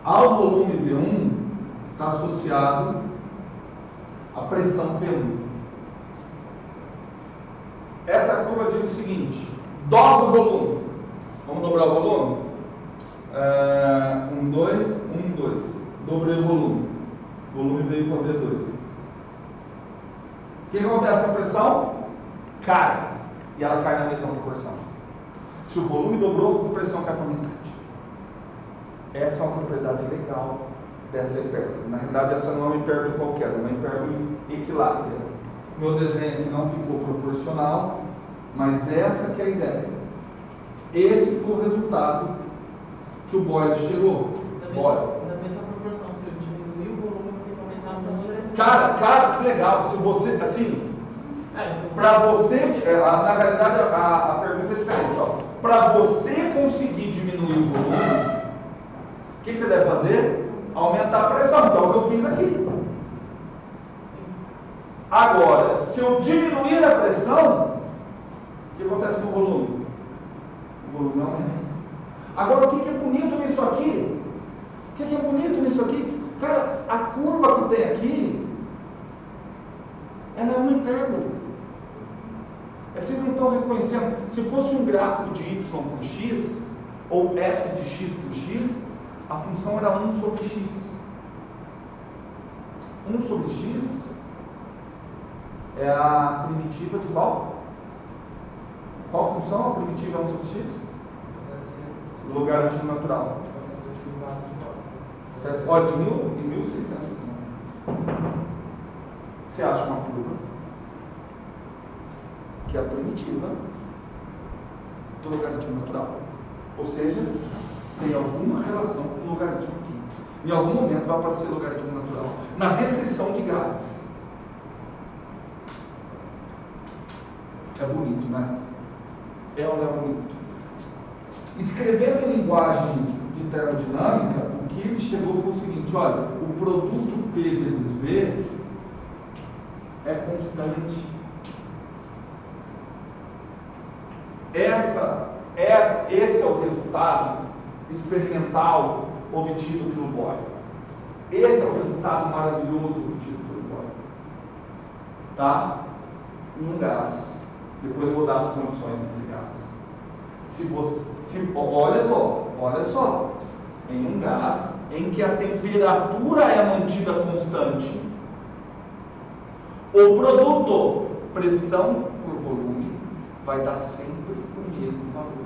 Ao volume V1 está associado a pressão P1. Essa curva diz o seguinte: dobra o volume. Vamos dobrar o volume? 1, 2, 1, 2. Dobrei o volume. O volume veio para V2. O que acontece com a pressão? Cai. E ela cai na mesma proporção. Se o volume dobrou, a pressão cai para metade. Essa é uma propriedade legal dessa hipérbole. Na realidade, essa não é uma hipérbole qualquer, é uma hipérbole equilátera. Meu desenho aqui não ficou proporcional, mas essa que é a ideia. Esse foi o resultado que o Boyle chegou. Da mesma proporção, se eu diminuir o volume, eu tenho que aumentar o tamanho. Cara, que legal. Se você, assim, para você, na realidade a pergunta é diferente. Para você conseguir diminuir o volume, o que você deve fazer? Aumentar a pressão, que é o que eu fiz aqui. Agora, se eu diminuir a pressão, o que acontece com o volume? O volume aumenta. Agora, o que é bonito nisso aqui? O que é bonito nisso aqui? Cara, a curva que tem aqui, ela é uma hipérbole. Vocês não estão reconhecendo. Se fosse um gráfico de y por x, ou f de x por x, a função era 1 sobre x. 1 sobre x é a primitiva de qual? Qual função a primitiva é 1 sobre x? Logaritmo natural. Certo? Olha, em 1660. Você acha uma curva que é a primitiva do logaritmo natural. Ou seja, tem alguma relação com o logaritmo aqui. Em algum momento vai aparecer logaritmo natural. Na descrição de gases. É bonito, né? É ou não é bonito? Escrevendo em linguagem de termodinâmica, o que ele chegou foi o seguinte: olha, o produto P vezes V é constante. Esse é o resultado experimental obtido pelo Boyle. Esse é o resultado maravilhoso obtido pelo Boyle. Tá? Um gás. Depois eu vou dar as condições desse gás. Olha só. Em um gás em que a temperatura é mantida constante, o produto pressão por volume vai dar sempre o mesmo valor.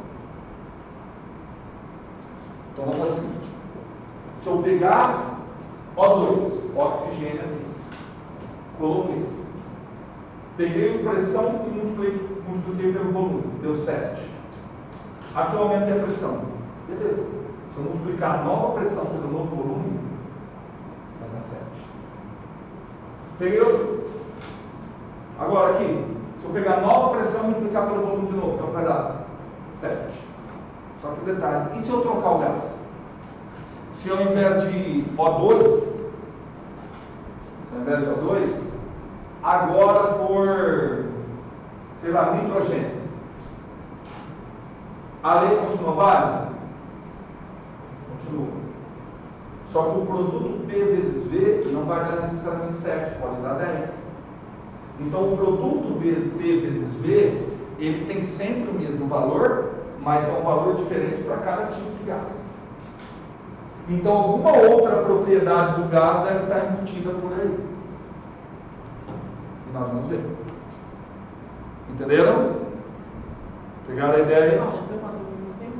Então vamos fazer o seguinte: se eu pegar O2, oxigênio aqui, coloquei, peguei a pressão e multipliquei pelo volume, deu 7. Aqui eu aumentei a pressão, beleza. Se eu multiplicar a nova pressão pelo novo volume, vai dar 7. Peguei outro. Agora aqui, se eu pegar a nova pressão e multiplicar pelo volume de novo, então vai dar 7. Só que o detalhe: e se eu trocar o gás? Se ao invés de O2, agora for, sei lá, nitrogênio, a lei continua válida? Continua. Só que o produto P vezes V não vai dar necessariamente 7, pode dar 10. Então o produto P vezes V, ele tem sempre o mesmo valor, mas é um valor diferente para cada tipo de gás. Então alguma outra propriedade do gás deve estar embutida por aí. E nós vamos ver. Entenderam? Pegaram a ideia? Não, eu tenho uma dúvida sempre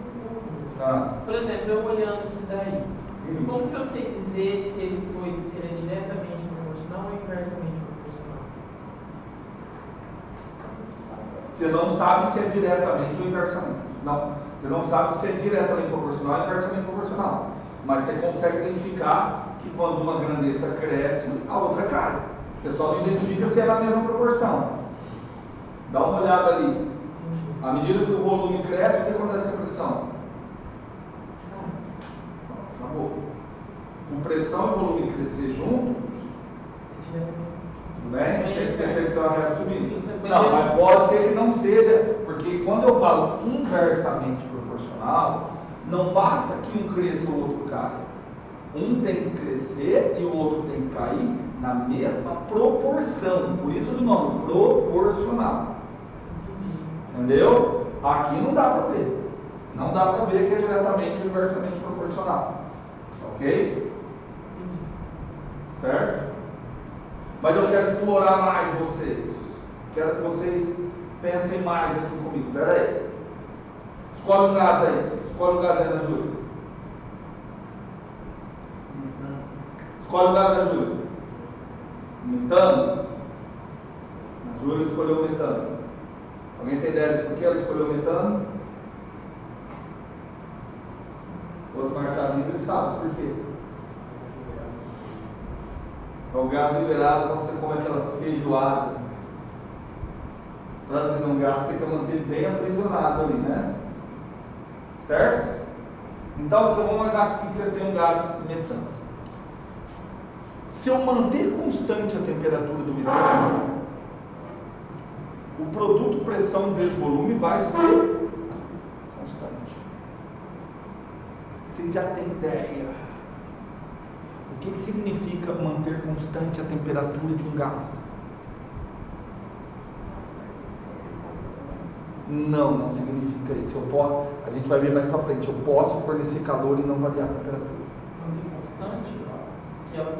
confusa. Por exemplo, eu olhando isso daí, como que eu sei dizer se ele é diretamente proporcional ou inversamente proporcional? Você não sabe se é diretamente ou inversamente. Não, você não sabe se é diretamente proporcional ou inversamente proporcional. Mas você consegue identificar que quando uma grandeza cresce, a outra cai. Você só não identifica se é na mesma proporção. Dá uma olhada ali. À medida que o volume cresce, o que acontece com a pressão? Acabou. Por pressão e volume crescer juntos, tudo bem? Tinha que ser uma reta subindo. Não, mas pode ser que não seja, porque quando eu falo inversamente proporcional, não basta que um cresça e o outro caia. Um tem que crescer e o outro tem que cair na mesma proporção. Por isso o nome proporcional. Entendeu? Aqui não dá para ver. Não dá para ver que é diretamente ou inversamente proporcional. Ok? Certo? Mas eu quero explorar mais vocês. Quero que vocês pensem mais aqui comigo. Espera aí. Escolhe um gás aí. Escolhe um gás aí da Júlia. Escolhe o gás da Júlia. Metano. A Júlia escolheu o metano. Alguém tem ideia de por que ela escolheu o metano? O Osmar está livre e sabe por quê. É o gás liberado quando você come aquela feijoada. Traduzindo um gás, você tem que manter bem aprisionado ali, né? Certo? Então vamos imaginar aqui que você tem um gás metano. Se eu manter constante a temperatura do metano, o produto pressão vezes volume vai ser constante. Vocês já têm ideia o que significa manter constante a temperatura de um gás? Não significa isso. A gente vai ver mais para frente. Eu posso fornecer calor e não variar a temperatura. Manter constante, que ela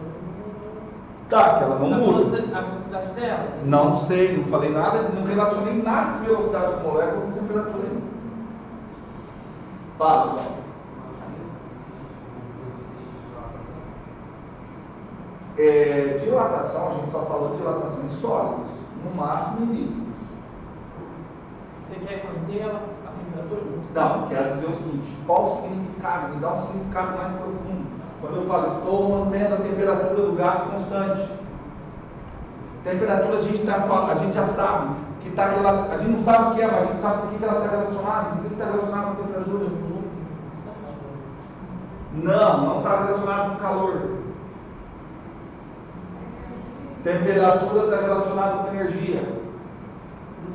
tá, que ela não muda. A velocidade dela? Não sei, não falei nada, não relacionei nada de velocidade com molécula com temperatura ainda. Fala, João. Dilatação, a gente só falou de dilatação em sólidos, no máximo em líquidos. Você quer manter a temperatura? Não, quero dizer o seguinte: qual o significado? Me dá um significado mais profundo. Quando eu falo, estou mantendo a temperatura do gás constante. Temperatura a gente já sabe que está relacionada. A gente não sabe o que é, mas a gente sabe por que ela está relacionada. Por que está relacionada com a temperatura? Não está relacionado com calor. Temperatura está relacionada com energia.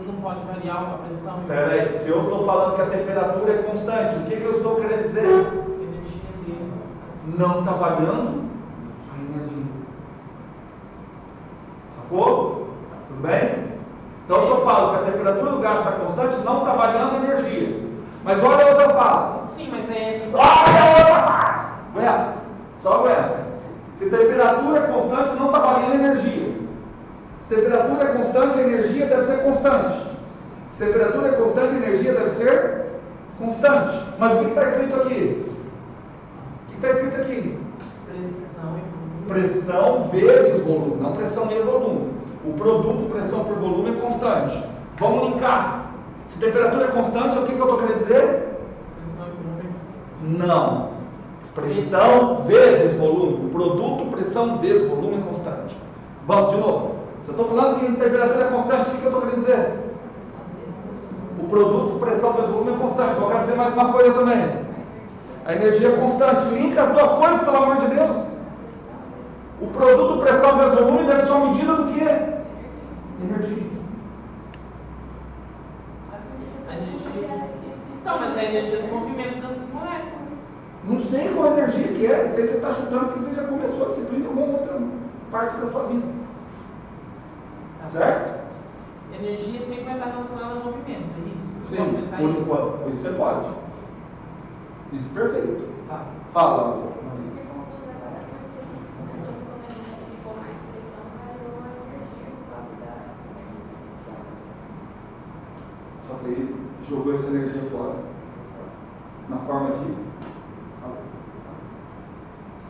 Não pode variar a pressão. Espera aí, se eu estou falando que a temperatura é constante, o que eu estou querendo dizer? Energia dele. Não está variando a energia. Sacou? Tudo bem? Então, se eu falo que a temperatura do gás está constante, não está variando a energia. Mas olha a outra fase. Sim, mas é. Olha a outra fase. Aguenta. Só aguenta. Se temperatura é constante, não está variando a energia. Se temperatura é constante, a energia deve ser constante. Se temperatura é constante, a energia deve ser constante. Mas o que está escrito aqui? O que está escrito aqui? Pressão e volume. Pressão vezes volume, não pressão vezes volume. O produto pressão por volume é constante. Vamos linkar. Se temperatura é constante, o que eu estou querendo dizer? Pressão e volume. Não. Pressão vezes volume. O produto pressão vezes volume é constante. Vamos de novo. Se eu estou falando que a temperatura é constante, o que eu estou querendo dizer? O produto pressão vezes volume é constante. Eu quero dizer mais uma coisa também. A energia é constante. Linka as duas coisas, pelo amor de Deus. O produto pressão vezes volume deve ser uma medida do que? Energia. A energia. Então, mas é a energia do movimento das moléculas. Não sei qual energia que é. Você está chutando que você já começou a disciplina em alguma outra parte da sua vida. Certo? Energia sempre vai estar relacionada ao movimento, é isso? Sim, por enquanto. Isso você pode. Isso perfeito. Tá. Fala. Só que ele jogou essa energia fora. Na forma de.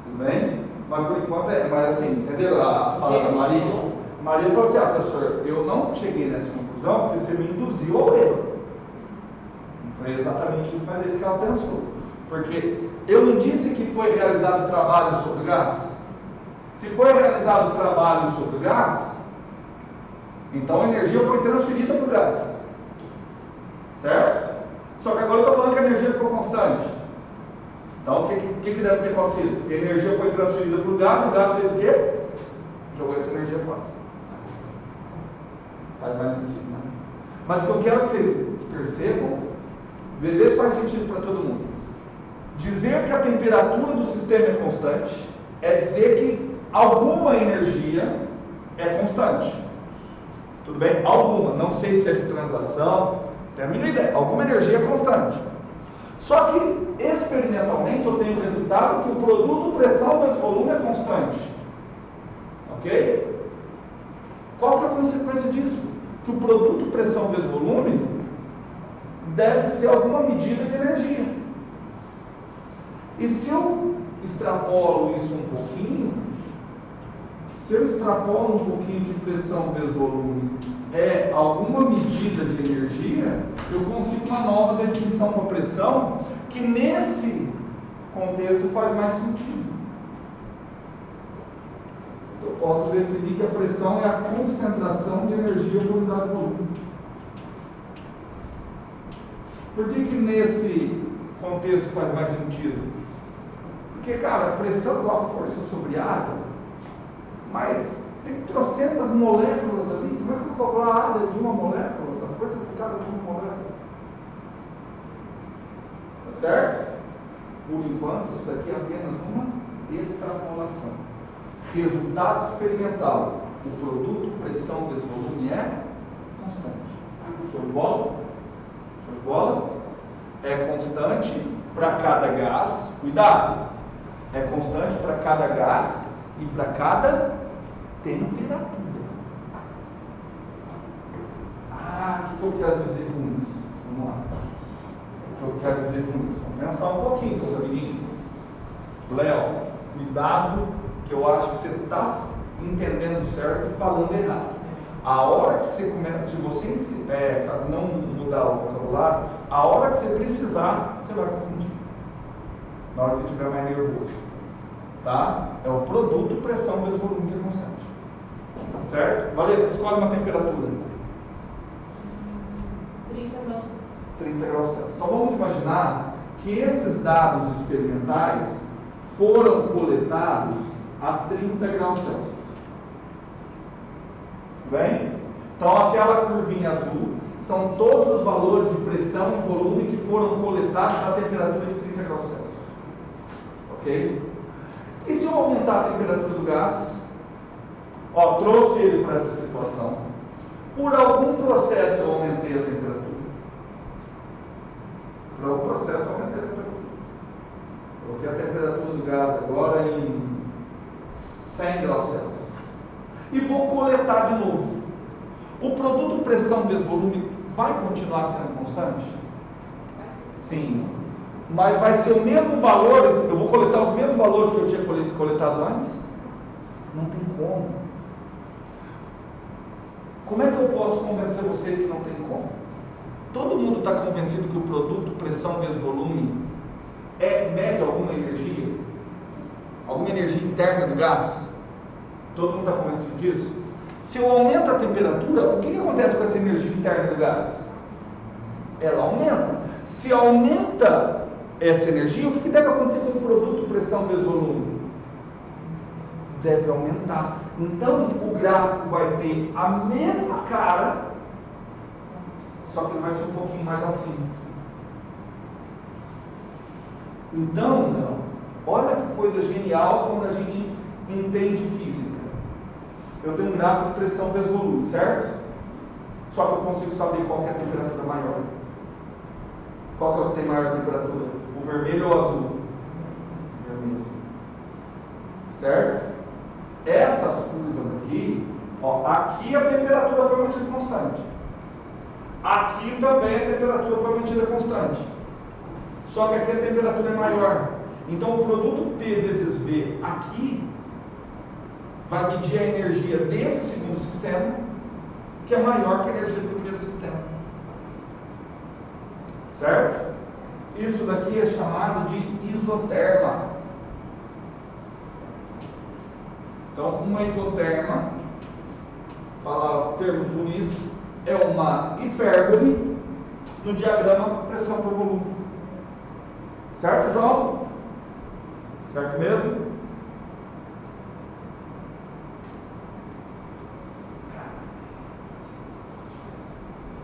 Tudo bem? Mas por enquanto mas assim, entendeu? A fala da Maria. Maria falou assim: professor, eu não cheguei nessa conclusão porque você me induziu ao erro. Não foi exatamente isso, mas é isso que ela pensou. Porque eu não disse que foi realizado trabalho sobre gás. Se foi realizado trabalho sobre gás, então a energia foi transferida para o gás. Certo? Só que agora eu estou falando que a energia ficou constante. Então, o que deve ter acontecido? A energia foi transferida para o gás fez o quê? Jogou essa energia fora. Faz mais sentido, né? Mas o que eu quero que vocês percebam, ver se faz sentido para todo mundo. Dizer que a temperatura do sistema é constante é dizer que alguma energia é constante. Tudo bem? Alguma. Não sei se é de translação, tenho a mínima ideia. Alguma energia é constante. Só que, experimentalmente, eu tenho o resultado que o produto pressão vezes volume é constante. Ok? Qual que é a consequência disso? Que o produto pressão vezes volume deve ser alguma medida de energia. E se eu extrapolo isso um pouquinho, se eu extrapolo um pouquinho que pressão vezes volume é alguma medida de energia, eu consigo uma nova definição para pressão que nesse contexto faz mais sentido. Eu posso definir que a pressão é a concentração de energia por unidade de volume. Por que nesse contexto faz mais sentido? Porque, cara, a pressão é igual a força sobre água, mas tem trocentas moléculas ali. Como é que eu calculo a área de uma molécula? A força aplicada por uma molécula? Tá certo? Por enquanto, isso daqui é apenas uma extrapolação. Resultado experimental: o produto pressão vezes volume é constante. Show de bola? Show de bola? É constante para cada gás. Cuidado! É constante para cada gás e para cada temperatura. O que eu quero dizer com isso? Vamos lá. O que eu quero dizer com isso? Vamos pensar um pouquinho, meus amiguinhos. Léo, cuidado, que eu acho que você está entendendo certo e falando errado. A hora que você começa, se você não mudar o vocabulário, a hora que você precisar, você vai confundir. Na hora que você estiver mais nervoso. Tá? É o produto pressão vezes volume que é constante. Certo? Valesca, escolhe uma temperatura. 30 graus. 30 graus Celsius. Então vamos imaginar que esses dados experimentais foram coletados a 30 graus Celsius. Bem? Então aquela curvinha azul são todos os valores de pressão e volume que foram coletados a temperatura de 30 graus Celsius. Ok? E se eu aumentar a temperatura do gás? Trouxe ele para essa situação. Por algum processo eu aumentei a temperatura. Por algum processo eu aumentei a temperatura. Coloquei a temperatura do gás agora em 100 graus Celsius. E vou coletar de novo. O produto pressão vezes volume vai continuar sendo constante? Sim. Mas vai ser o mesmo valor, eu vou coletar os mesmos valores que eu tinha coletado antes? Não tem como. Como é que eu posso convencer vocês que não tem como? Todo mundo está convencido que o produto pressão vezes volume mede alguma energia? Alguma energia interna do gás? Todo mundo está convencido disso? Se eu aumento a temperatura, o que acontece com essa energia interna do gás? Ela aumenta. Se aumenta essa energia, o que deve acontecer com o produto pressão vezes volume? Deve aumentar. Então o gráfico vai ter a mesma cara, só que ele vai ser um pouquinho mais acima. Então, olha que coisa genial quando a gente entende física. Eu tenho um gráfico de pressão vezes volume, certo? Só que eu consigo saber qual que é a temperatura maior. Qual que é o que tem maior temperatura? O vermelho ou o azul? Vermelho. Certo? Essas curvas aqui, aqui a temperatura foi mantida constante. Aqui também a temperatura foi mantida constante. Só que aqui a temperatura é maior. Então o produto P vezes V aqui vai medir a energia desse segundo sistema, que é maior que a energia do primeiro sistema. Certo? Isso daqui é chamado de isoterma. Então, uma isoterma, falar termos bonitos, é uma hipérbole no diagrama pressão por volume. Certo, João? Certo mesmo?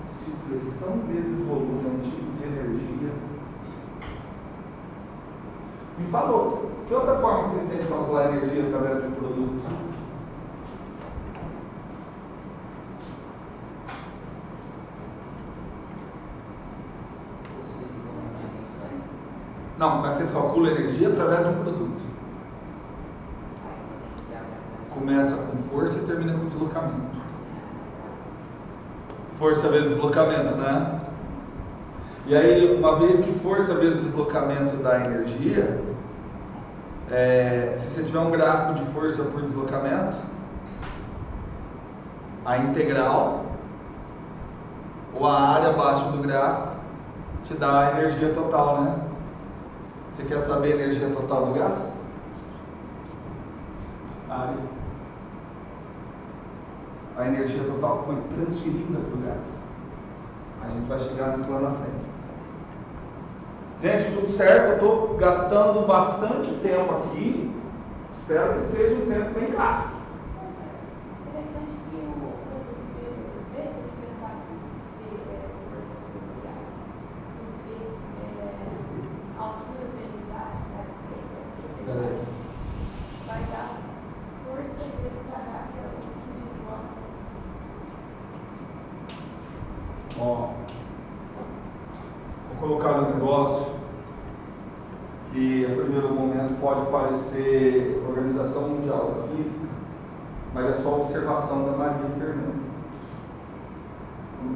Se pressão vezes volume é um tipo de energia, me falou, que outra forma que vocês têm de calcular energia através de um produto? Não, como é que vocês calculam energia através de um produto? Começa com força e termina com deslocamento. Força vezes deslocamento, né? E aí, uma vez que força vezes deslocamento dá energia, se você tiver um gráfico de força por deslocamento, a integral ou a área abaixo do gráfico te dá a energia total, né? Você quer saber a energia total do gás? Área. A energia total que foi transferida para o gás. A gente vai chegar nisso lá na frente. Gente, tudo certo? Eu estou gastando bastante tempo aqui. Espero que seja um tempo bem gasto. Interessante que o produto veio às vezes, eu pensar que força sobre a altura vezes a peso, vai dar força vezes H, que é o que desloca. Ó, vou colocar no negócio que a primeiro momento pode parecer Organização Mundial da Física, mas é só observação da Maria Fernanda.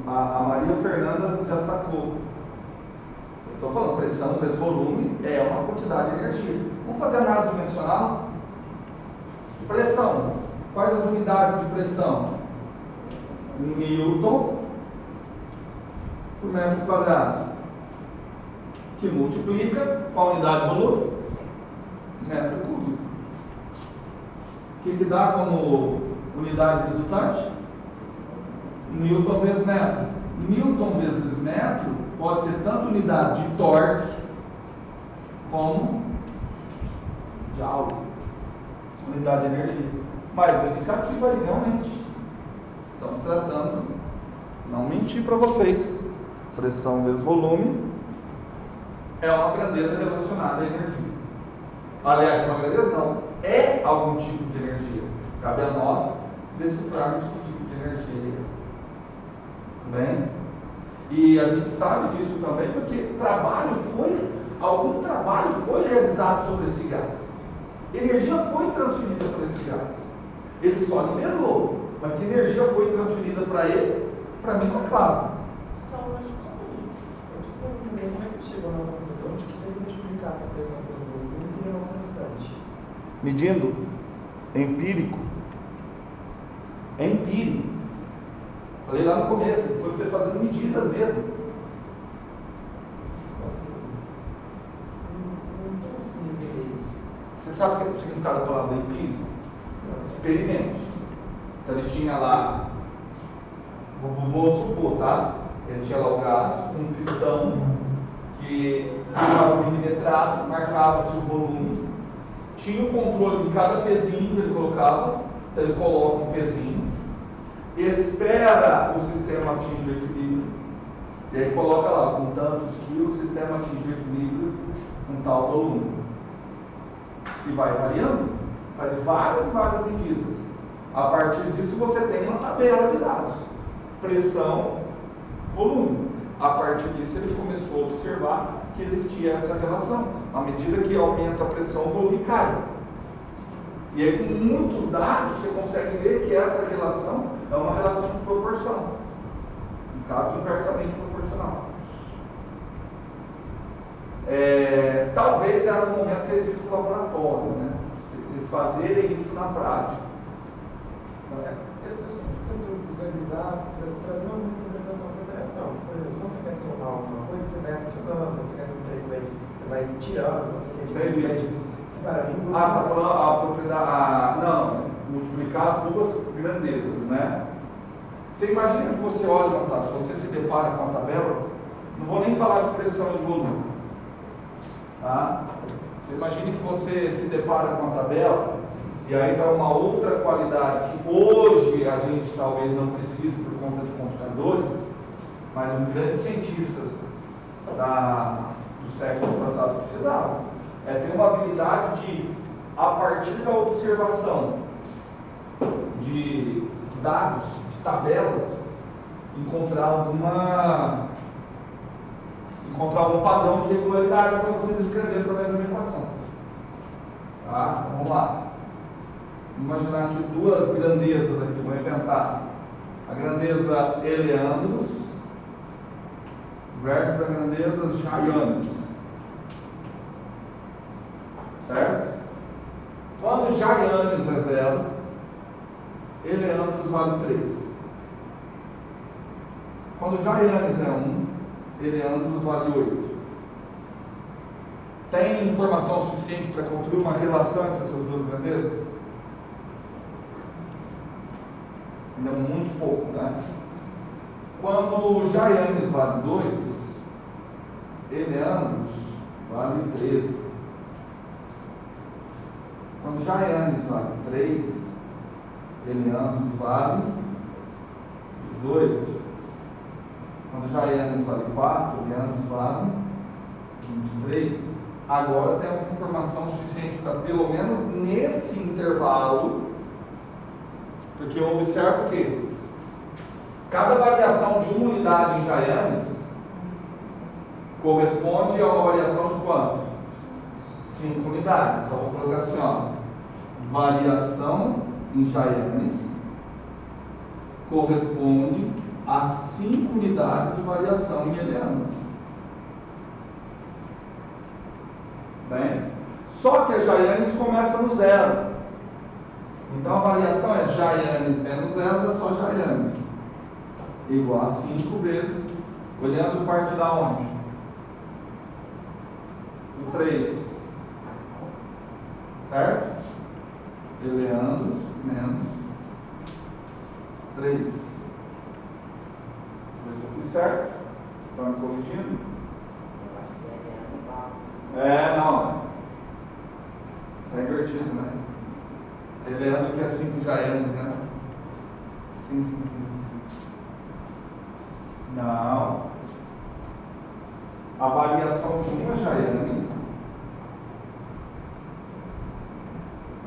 A Maria Fernanda já sacou. Eu estou falando pressão vezes volume é uma quantidade de energia. Vamos fazer análise dimensional? Pressão. Quais as unidades de pressão? Newton por metro quadrado, que multiplica com a unidade de volume, metro cúbico. O que dá como unidade resultante? Newton vezes metro. Newton vezes metro pode ser tanto unidade de torque como de Joule, unidade de energia. Mas o indicativo aí, realmente, estamos tratando, não mentir para vocês, pressão vezes volume é uma grandeza relacionada à energia. Aliás, uma grandeza não, é algum tipo de energia. Cabe a nós decifrarmos que tipo de energia é. Bem? E a gente sabe disso também porque algum trabalho foi realizado sobre esse gás. Energia foi transferida para esse gás. Ele só liberou, mas que energia foi transferida para ele, para mim está claro. Só uma como é que chegou na conclusão de que se ele multiplicasse a pressão pelo volume, ele teria uma constante? Medindo? Empírico? É empírico. Falei lá no começo, ele foi fazendo medidas mesmo. Assim, não estou conseguindo entender isso. Você sabe o que é o significado da palavra empírico? Sim. Experimentos. Então ele tinha lá, vou supor, tá? Ele tinha lá o gás, um pistão que ficava milimetrado, marcava-se o volume, tinha o controle de cada pezinho que ele colocava, então ele coloca um pezinho, espera o sistema atingir o equilíbrio, e aí coloca lá, com tantos quilos, o sistema atingir o equilíbrio com tal volume. E vai variando, faz várias medidas. A partir disso você tem uma tabela de dados, pressão, volume. A partir disso ele começou a observar que existia essa relação. À medida que aumenta a pressão, o volume cai. E aí com muitos dados você consegue ver que essa relação é uma relação de proporção. No caso, inversamente proporcional. Talvez era o momento de vocês irem para o laboratório, né? Vocês fazerem isso na prática. Eu sempre tento visualizar, trazendo uma interpretação da operação. Por exemplo, quando você quer somar alguma coisa, você vai adicionando, você quer subtrair, você vai tirando, você quer dividir. Tá falando a propriedade. Não, multiplicar as duas grandezas, né? Você imagina que você olha uma tabela, se você se depara com a tabela Não vou nem falar de pressão e volume. Tá? Você imagine que você se depara com uma tabela e aí está uma outra qualidade que hoje a gente talvez não precise por conta de computadores, mas os grandes cientistas do século passado precisavam. É ter uma habilidade de, a partir da observação de dados, de tabelas, encontrar algum padrão de regularidade para você descrever através de uma equação. Tá? Vamos lá. Vamos imaginar aqui duas grandezas aqui. Vou inventar a grandeza Eleandros versus a grandeza Jaianes. Certo? Quando Jaianes é 0, Eleandros vale 3. Quando Jaianes é 1, Eleandros vale 8. Tem informação suficiente para construir uma relação entre essas duas grandezas? Ainda muito pouco, né? Quando Jaianes vale 2, Eleandros vale 13. Quando Jaianes vale 3, Eleandros vale 18. Quando Jaianes vale 4, Eleandros vale 23. Agora temos informação suficiente para, pelo menos nesse intervalo, porque eu observo que cada variação de uma unidade em Jaianes corresponde a uma variação de quanto? 5 unidades. Então vou colocar assim, ó, variação em Jaianes corresponde a 5 unidades de variação em Eleandros. Bem, só que a Jaianes começa no 0. Então a variação é Jaianes menos 0, é só Jaianes. Igual a 5 vezes. Olhando parte da onde? Do 3. Certo? Eleandros menos 3. Deixa eu ver se eu fiz certo. Estão me corrigindo? Eu acho que ele é igual. Não. Está invertido, né? Eleandro que é 5 Jaianes, né? Sim. Não. A variação de uma Jaiane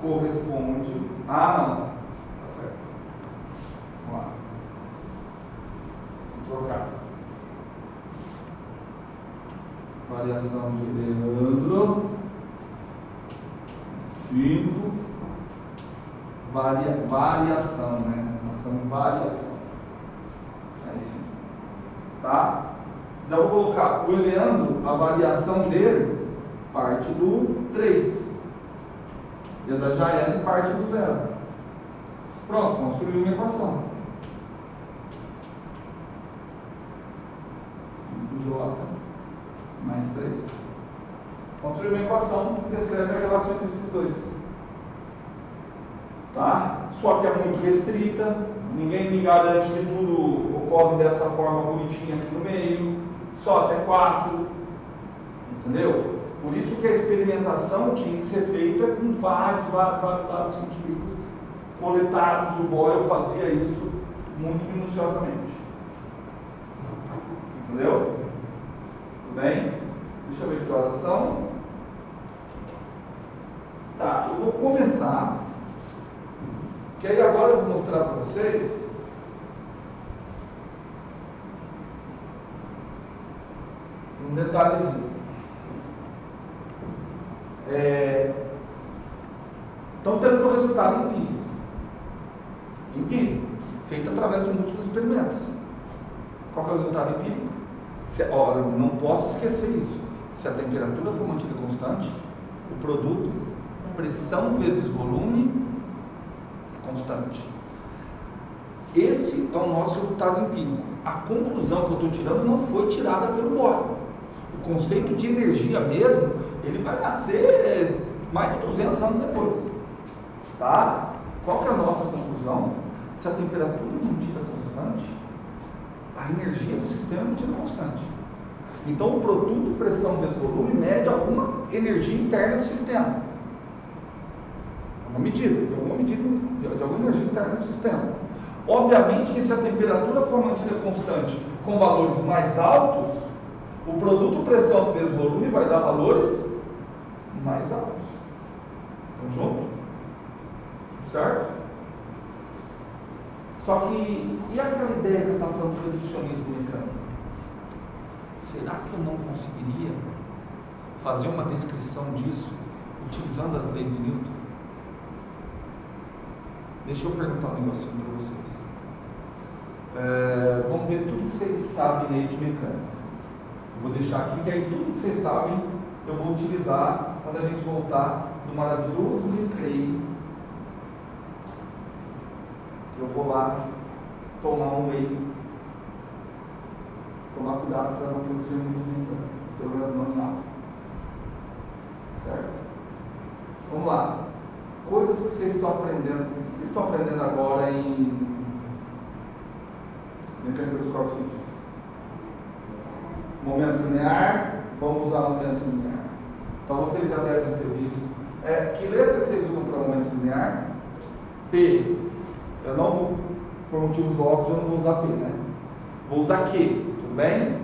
corresponde. Não. Tá certo. Vamos lá. Vou trocar. Variação de Leandro. 5. Variação, né? Nós estamos em variação. Aí sim. Tá? Então eu vou colocar o Eleandro, a variação dele parte do 3. E a da Jaiane parte do 0. Pronto, construiu uma equação. 5J mais 3. Construiu uma equação que descreve a relação entre esses dois. Tá? Só que é muito restrita, ninguém me garante que tudo ocorre dessa forma bonitinha aqui no meio, só até 4, entendeu? Por isso que a experimentação tinha que ser feita com vários dados científicos coletados. O Boyle fazia isso muito minuciosamente. Entendeu? Tudo bem? Deixa eu ver que horas são. Tá, eu vou começar. Que aí agora eu vou mostrar para vocês um detalhezinho. Então temos o resultado empírico, feito através de múltiplos experimentos. Qual que é o resultado empírico? Não posso esquecer isso. Se a temperatura for mantida constante, o produto, pressão vezes volume, constante. Esse é o nosso resultado empírico. A conclusão que eu estou tirando não foi tirada pelo Boyle. O conceito de energia mesmo, ele vai nascer mais de 200 anos depois. Tá? Qual que é a nossa conclusão? Se a temperatura é mantida constante, a energia do sistema é mantida constante. Então o produto pressão vezes volume mede alguma energia interna do sistema. Uma medida, de alguma energia interna do sistema. Obviamente que se a temperatura for mantida constante com valores mais altos, o produto pressão vezes volume vai dar valores mais altos. Estamos juntos? Certo? Só que, e aquela ideia que eu estava falando do reducionismo mecânico? Será que eu não conseguiria fazer uma descrição disso utilizando as leis de Newton? Deixa eu perguntar um negocinho para vocês. Vamos ver tudo que vocês sabem aí de mecânica. Eu vou deixar aqui, que aí tudo que vocês sabem eu vou utilizar quando a gente voltar do maravilhoso recreio. Eu vou lá tomar um whey. Tomar cuidado para não produzir muito mentano, pelo menos não em água. Certo? Vamos lá. Coisas que vocês estão aprendendo. O que vocês estão aprendendo agora em mecânica dos corpos rígidos? Momento linear. Vamos usar momento linear. Então vocês já devem ter visto. Que letra que vocês usam para momento linear? P. Eu não vou, por motivos óbvios, eu não vou usar P, né? Vou usar Q, tudo bem?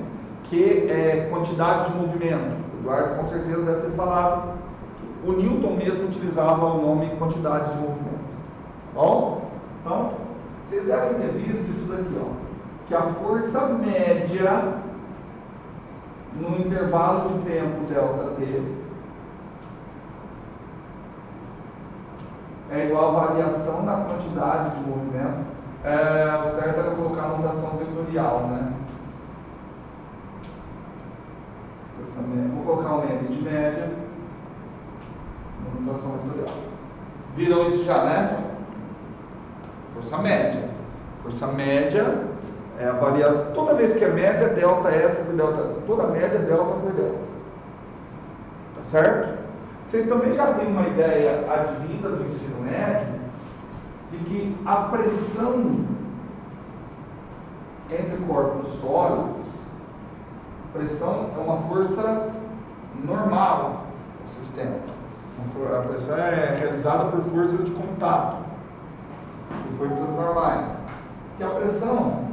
Q é quantidade de movimento. O Eduardo com certeza deve ter falado. O Newton mesmo utilizava o nome quantidade de movimento. Tá bom? Então, vocês devem ter visto isso daqui, ó. Que a força média no intervalo de tempo ΔT é igual à variação da quantidade de movimento. O certo era colocar a notação vetorial, né? Vou colocar um M de média, notação vetorial. Viram isso já, né? Força média. Força média é a variação. Toda vez que é média, delta F por delta. Toda média é delta por delta. Tá certo? Vocês também já têm uma ideia advinda do ensino médio de que a pressão entre corpos sólidos, pressão é uma força normal do sistema. A pressão é realizada por forças de contato, por forças normais. Que a pressão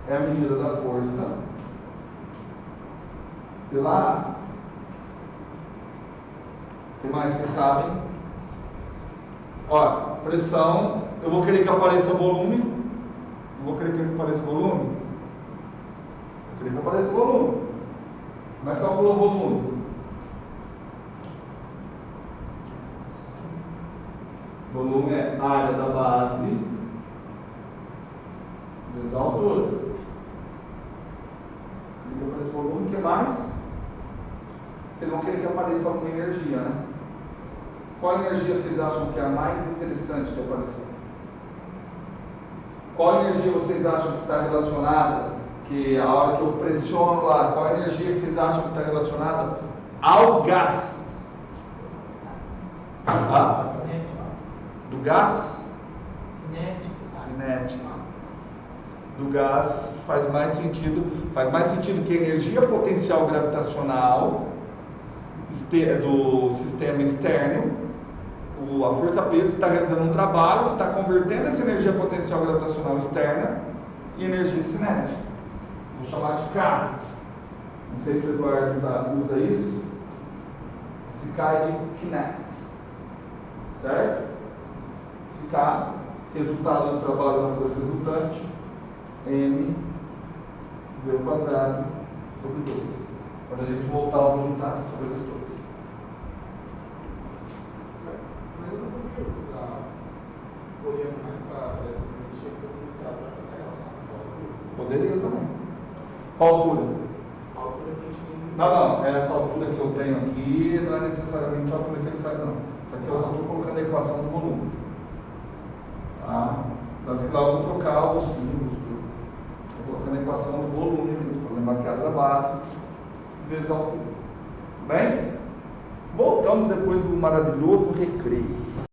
é a medida da força pela área. O que mais vocês sabem? Olha, pressão, eu vou querer que apareça volume. Não vou querer que apareça volume? Eu queria que apareça volume. Como é que calcula o volume? Volume é área da base vezes a altura. Eu queria que apareça volume, o que mais? Vocês vão querer que apareça alguma energia, né? Qual energia vocês acham que é a mais interessante de aparecer? Qual energia vocês acham que está relacionada, que a hora que eu pressiono lá, qual energia que vocês acham que está relacionada ao gás? Do gás? Cinética. Do gás faz mais sentido que a energia potencial gravitacional do sistema externo, a força peso está realizando um trabalho que está convertendo essa energia potencial gravitacional externa em energia cinética. Vou chamar de K. Não sei se o Eduardo usa isso. Esse K é de Kinect. Certo? Esse K, resultado do trabalho da força resultante, M V quadrado sobre 2. Quando a gente voltar, eu vou juntar essas coisas todas. Mas eu não poderia usar olhando mais para essa energia potencial para estar relacionada com a altura? Poderia também. Qual altura? A altura que a gente tem. Não, essa altura que eu tenho aqui não é necessariamente a altura que ele faz, não. Isso aqui eu só estou colocando a equação do volume. Tá? Tanto que lá eu vou trocar os símbolos, tudo. Estou colocando a equação do volume mesmo, para lembrar que era da base, vezes a altura. Bem? Voltamos depois do maravilhoso recreio.